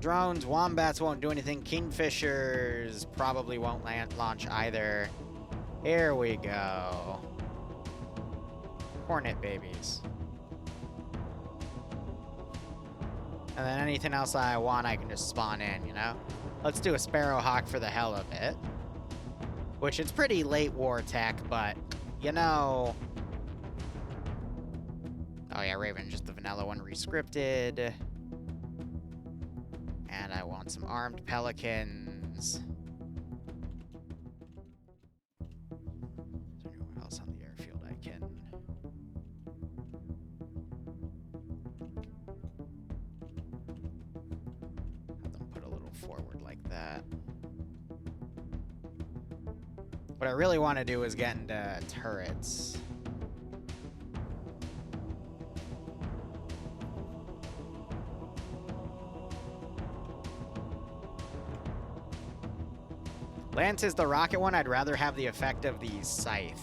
Drones, wombats won't do anything. Kingfishers probably won't launch either. Here we go. Hornet babies. And then anything else I want, I can just spawn in, you know? Let's do a Sparrowhawk for the hell of it. Which it's pretty late war tech, but, you know... Oh yeah, Raven, just the vanilla one rescripted. And I want some armed pelicans. Is there anywhere else on the airfield I can... have them put a little forward like that. What I really want to do is get into turrets. Lance is the rocket one. I'd rather have the effect of the scythe.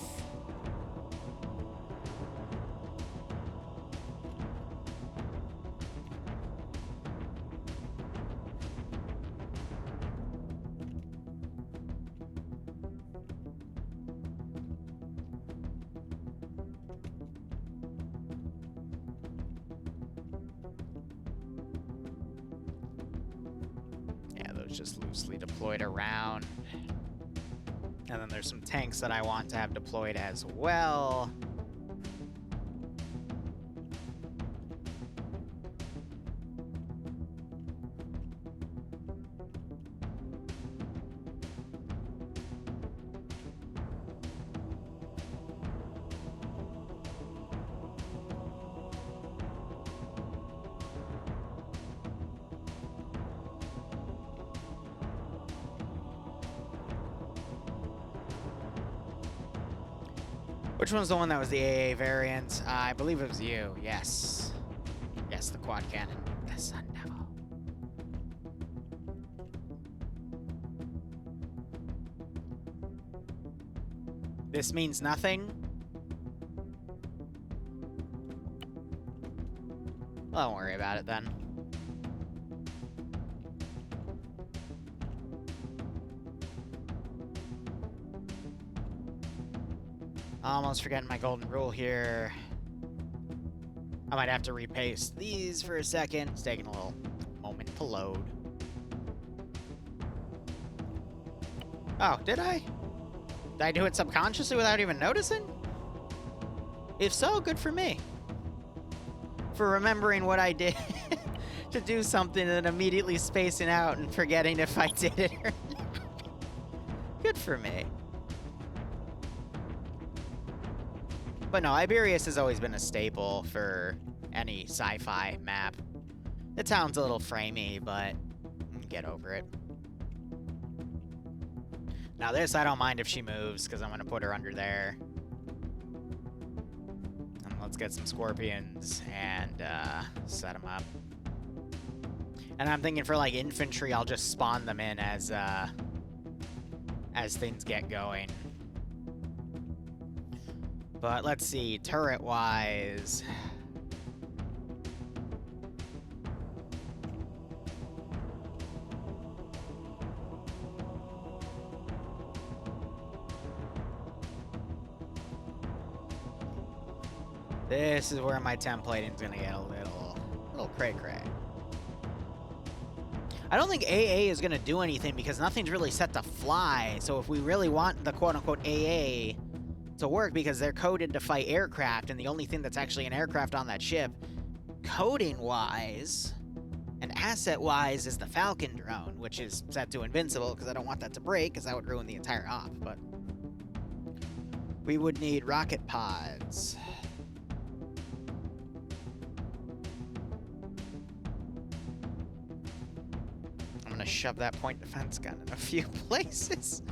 just loosely deployed around. And then there's some tanks that I want to have deployed as well. Which one's the one that was the AA variant? I believe it was you. Yes. Yes, the quad cannon. The Sun Devil. This means nothing? Well, don't worry about it then. Almost forgetting my golden rule here. I might have to repaste these for a second. It's taking a little moment to load. Oh, did I? Did I do it subconsciously without even noticing? If so, good for me. For remembering what I did to do something and then immediately spacing out and forgetting if I did it or not. Good for me. But no, Iberius has always been a staple for any sci-fi map. The town's a little framey, but get over it. Now this, I don't mind if she moves, because I'm going to put her under there. And let's get some scorpions and set them up. And I'm thinking for, like, infantry, I'll just spawn them in as things get going. But let's see, turret-wise. This is where my templating's gonna get a little cray-cray. I don't think AA is gonna do anything because nothing's really set to fly. So if we really want the quote-unquote AA to work, because they're coded to fight aircraft, and the only thing that's actually an aircraft on that ship, coding-wise and asset-wise, is the Falcon drone, which is set to invincible because I don't want that to break, because that would ruin the entire op. But we would need rocket pods. I'm gonna shove that point defense gun in a few places.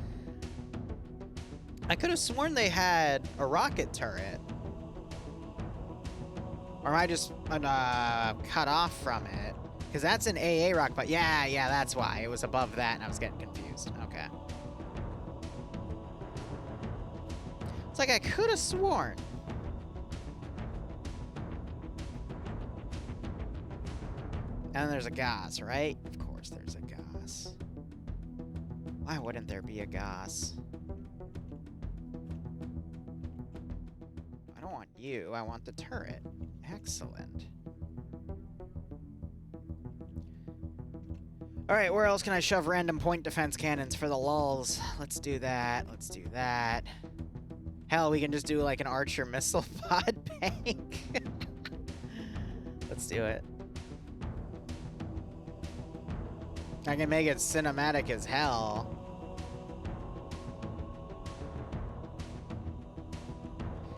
I could have sworn they had a rocket turret. Or am I just cut off from it? Because that's an AA rocket, but yeah, that's why. It was above that and I was getting confused. Okay. It's like I could have sworn. And then there's a Goss, right? Of course there's a Goss. Why wouldn't there be a Goss? I don't want you, I want the turret. Excellent. Alright, where else can I shove random point defense cannons for the lulls? Let's do that, let's do that. Hell, we can just do like an archer missile pod bank. Let's do it. I can make it cinematic as hell.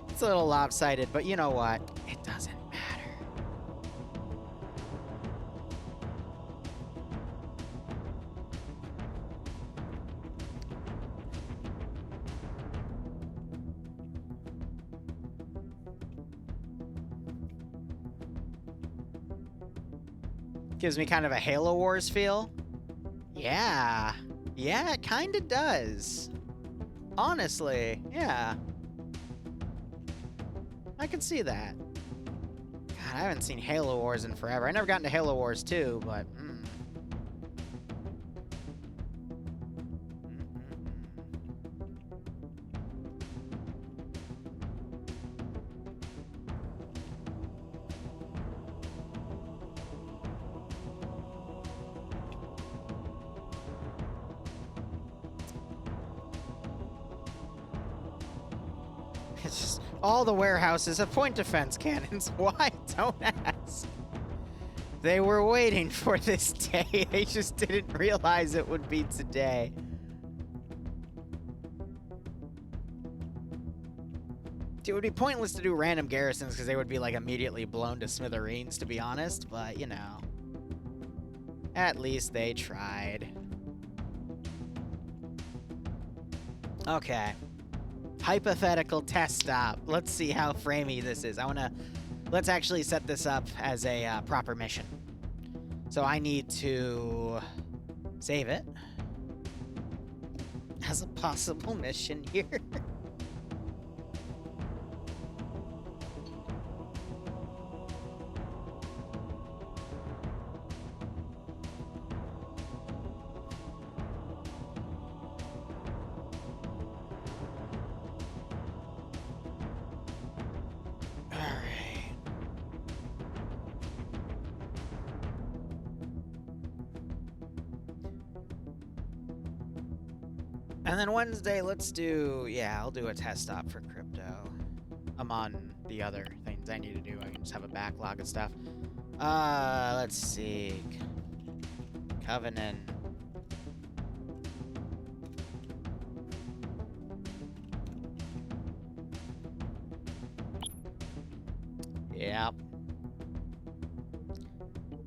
It's a little lopsided, but you know what? It doesn't matter. Gives me kind of a Halo Wars feel. Yeah. Yeah, it kind of does. Honestly, yeah. I can see that. God, I haven't seen Halo Wars in forever. I never got into Halo Wars 2, but... It's just all the warehouses have point defense cannons. Why? Don't ask. They were waiting for this day. They just didn't realize it would be today. It would be pointless to do random garrisons because they would be like immediately blown to smithereens, to be honest, but you know. At least they tried. Okay. Hypothetical test stop. Let's see how framey this is. Let's actually set this up as a proper mission. So I need to save it as a possible mission here. And then Wednesday, let's do, yeah, I'll do a test stop for crypto. I'm on the other things I need to do. I can just have a backlog of stuff. Let's see. Covenant. Yep.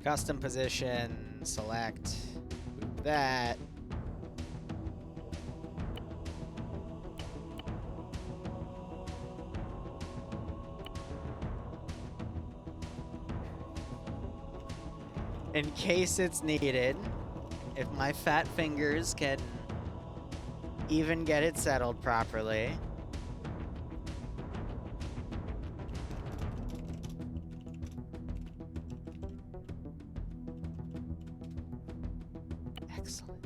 Custom position, select, move that. In case it's needed, if my fat fingers can even get it settled properly. Excellent.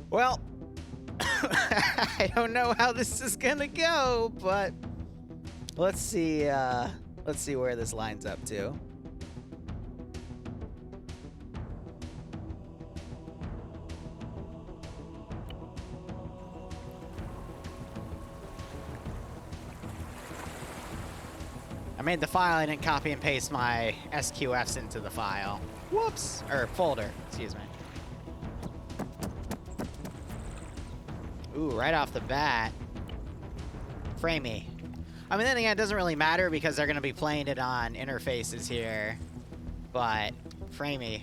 Well, I don't know how this is gonna go, but let's see where this lines up to. I made the file, I didn't copy and paste my SQFs into the file. Whoops! Or folder, excuse me. Ooh, right off the bat. Framey. I mean, then again, it doesn't really matter because they're going to be playing it on interfaces here. But, framey.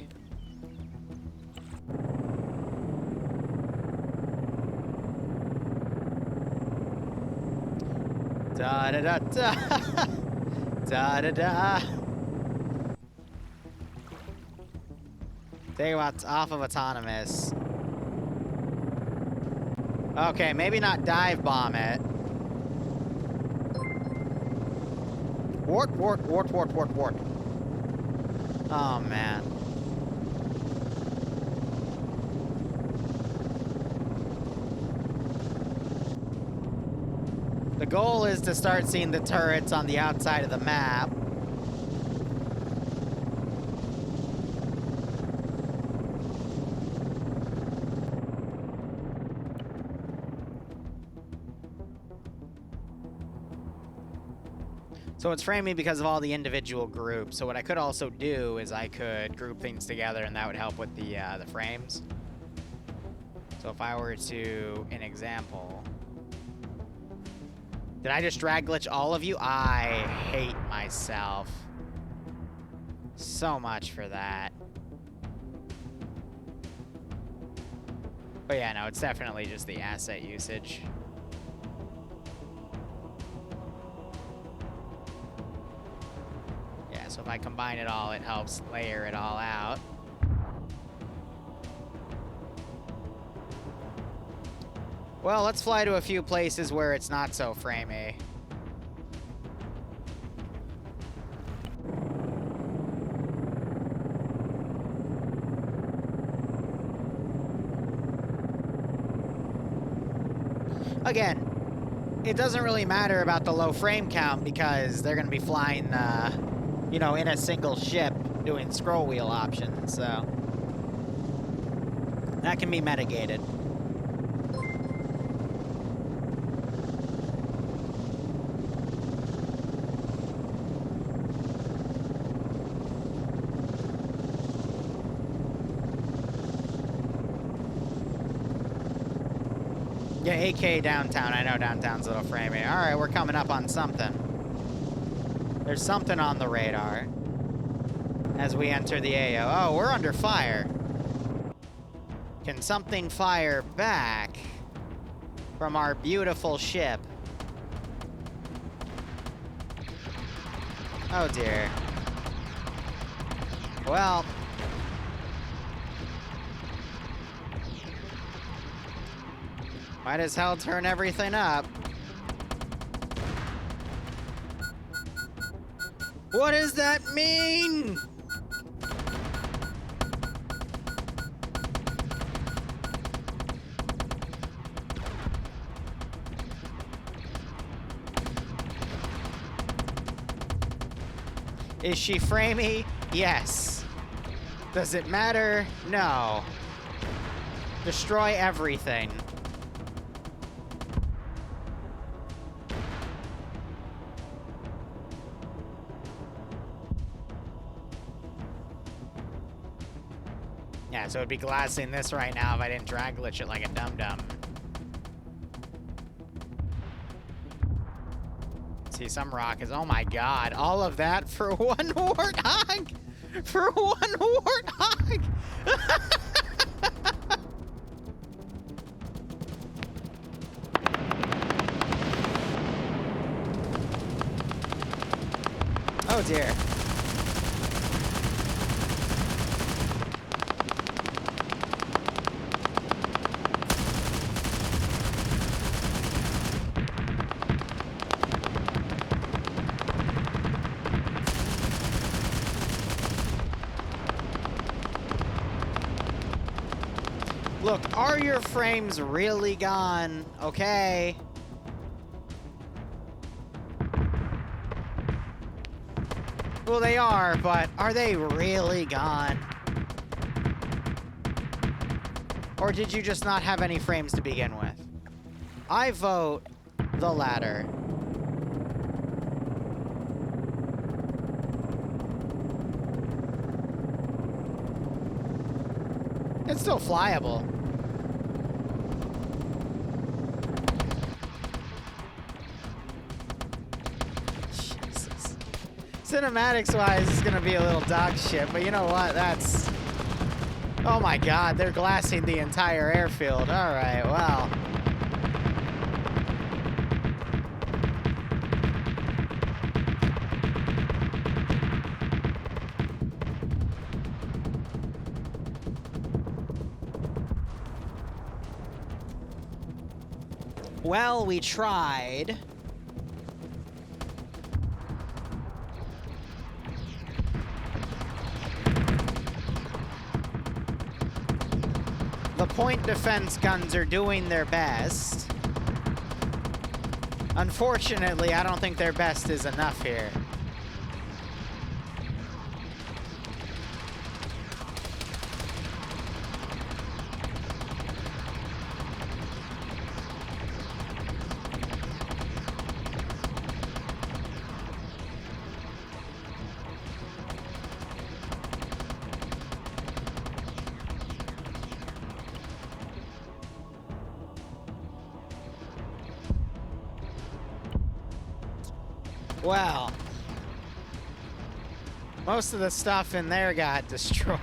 Da-da-da-da. Da-da-da. Take off of autonomous. Okay, maybe not dive bomb it. Wart. Oh, man. The goal is to start seeing the turrets on the outside of the map. So it's framing because of all the individual groups. So what I could also do is I could group things together and that would help with the frames. So if I were to, an example. Did I just drag glitch all of you? I hate myself so much for that. But yeah, no, it's definitely just the asset usage. So if I combine it all, it helps layer it all out. Well, let's fly to a few places where it's not so framey. Again, it doesn't really matter about the low frame count because they're going to be flying you know, in a single ship doing scroll wheel options, so that can be mitigated. Yeah, AK downtown. I know downtown's a little framey. All right, we're coming up on something. There's something on the radar as we enter the AO. Oh, we're under fire. Can something fire back from our beautiful ship? Oh, dear. Well... might as well turn everything up. What does that mean? Is she framey? Yes. Does it matter? No. Destroy everything. Yeah, so it'd be glassing this right now if I didn't drag glitch it like a dum-dum. See, some rock is... oh my god, all of that for one warthog! For one warthog! Oh dear. Look, are your frames really gone? Okay. Well, they are, but are they really gone? Or did you just not have any frames to begin with? I vote the latter. It's still flyable. Jesus. Cinematics-wise, it's gonna be a little dog shit, but you know what? That's... oh my god, they're glassing the entire airfield. Alright, well... well, we tried. The point defense guns are doing their best. Unfortunately, I don't think their best is enough here. Well, most of the stuff in there got destroyed.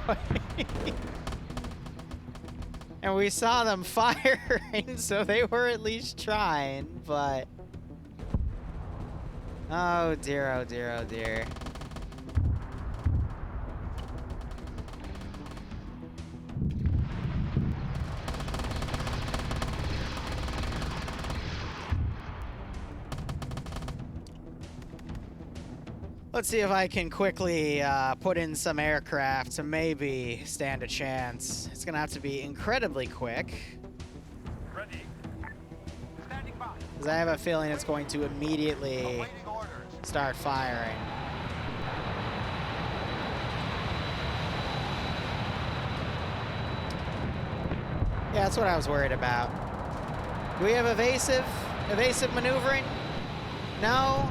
And we saw them firing, so they were at least trying, but... oh dear, oh dear, oh dear. Let's see if I can quickly put in some aircraft to maybe stand a chance. It's gonna have to be incredibly quick. Ready. Standing by. Because I have a feeling it's going to immediately Awaiting orders. start firing. Yeah, that's what I was worried about. Do we have evasive maneuvering? No?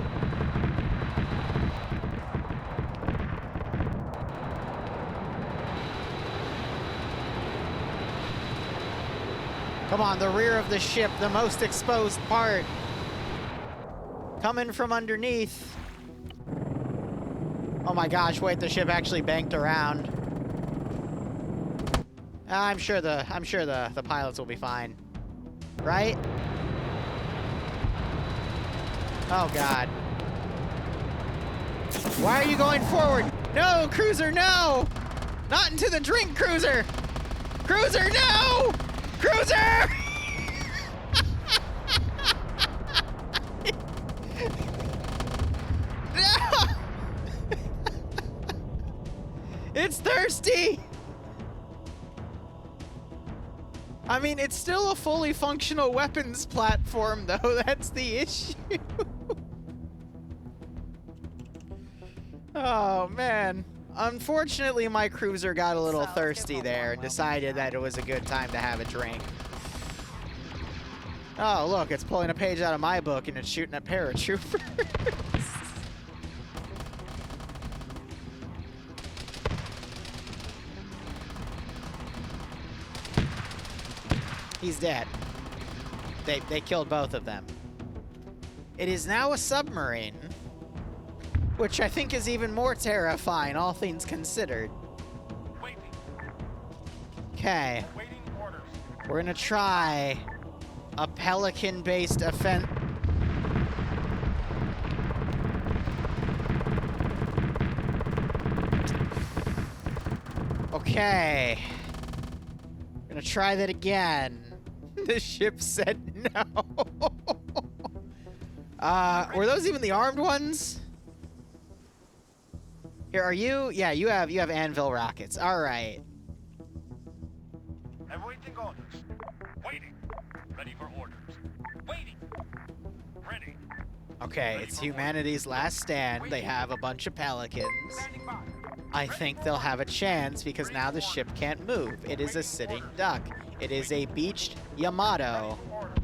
Come on, the rear of the ship, the most exposed part. Coming from underneath. Oh my gosh, wait, the ship actually banked around. I'm sure the pilots will be fine. Right? Oh god. Why are you going forward? No, cruiser, no! Not into the drink, cruiser! Cruiser, no! Cruiser! No! It's thirsty! I mean, it's still a fully functional weapons platform, though. That's the issue. Oh, man. Unfortunately, my cruiser got a little thirsty there and decided that it was a good time to have a drink. Oh, look, it's pulling a page out of my book and it's shooting at paratroopers. He's dead. They killed both of them. It is now a submarine, which I think is even more terrifying, all things considered. Waiting. Okay. Waiting orders. We're gonna try a pelican-based offense. Okay. Gonna try that again. The ship said no. Were those even the armed ones? Here, are you? Yeah, you have anvil rockets. All right. Awaiting orders. Waiting. Ready for orders. Waiting. Ready. Okay, it's humanity's last stand. They have a bunch of pelicans. Standing by. I think they'll have a chance because now the ship can't move. It is a sitting duck. It is a beached Yamato. Order.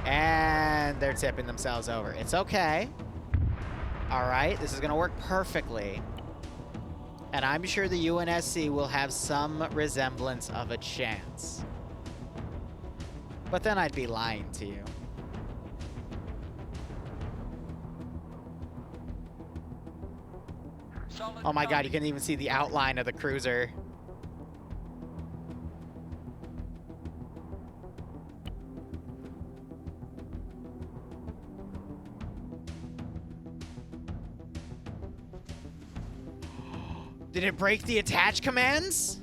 And they're tipping themselves over. It's okay. All right, this is gonna work perfectly. And I'm sure the UNSC will have some resemblance of a chance. But then I'd be lying to you. Solid Oh my god, you copy. can even see the outline of the cruiser. Did it break the attach commands?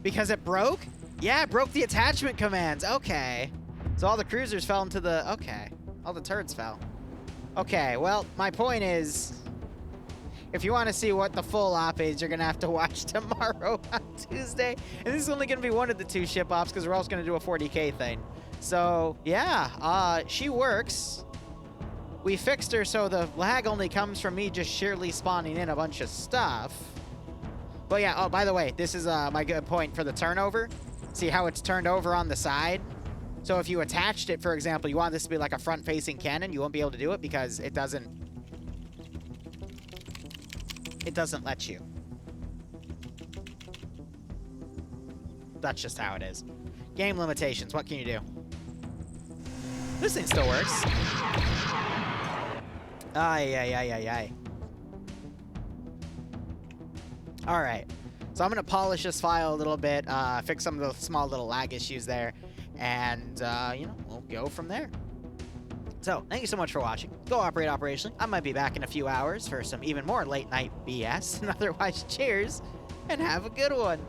Because it broke? Yeah, it broke the attachment commands. Okay. So all the cruisers fell into the... Okay. All the turrets fell. Okay, well, my point is... If you want to see what the full op is, you're going to have to watch tomorrow on Tuesday. And this is only going to be one of the two ship ops because we're also going to do a 40K thing. So, yeah, she works. We fixed her so the lag only comes from me just sheerly spawning in a bunch of stuff. But yeah, oh, by the way, this is my good point for the turnover. See how it's turned over on the side? So if you attached it, for example, you want this to be like a front-facing cannon, you won't be able to do it because it doesn't let you. That's just how it is. Game limitations, what can you do? This thing still works. Ay. All right, so I'm gonna polish this file a little bit, fix some of the small little lag issues there, and you know, we'll go from there. So, thank you so much for watching. Go operate operationally. I might be back in a few hours for some even more late night BS, and otherwise, cheers, and have a good one.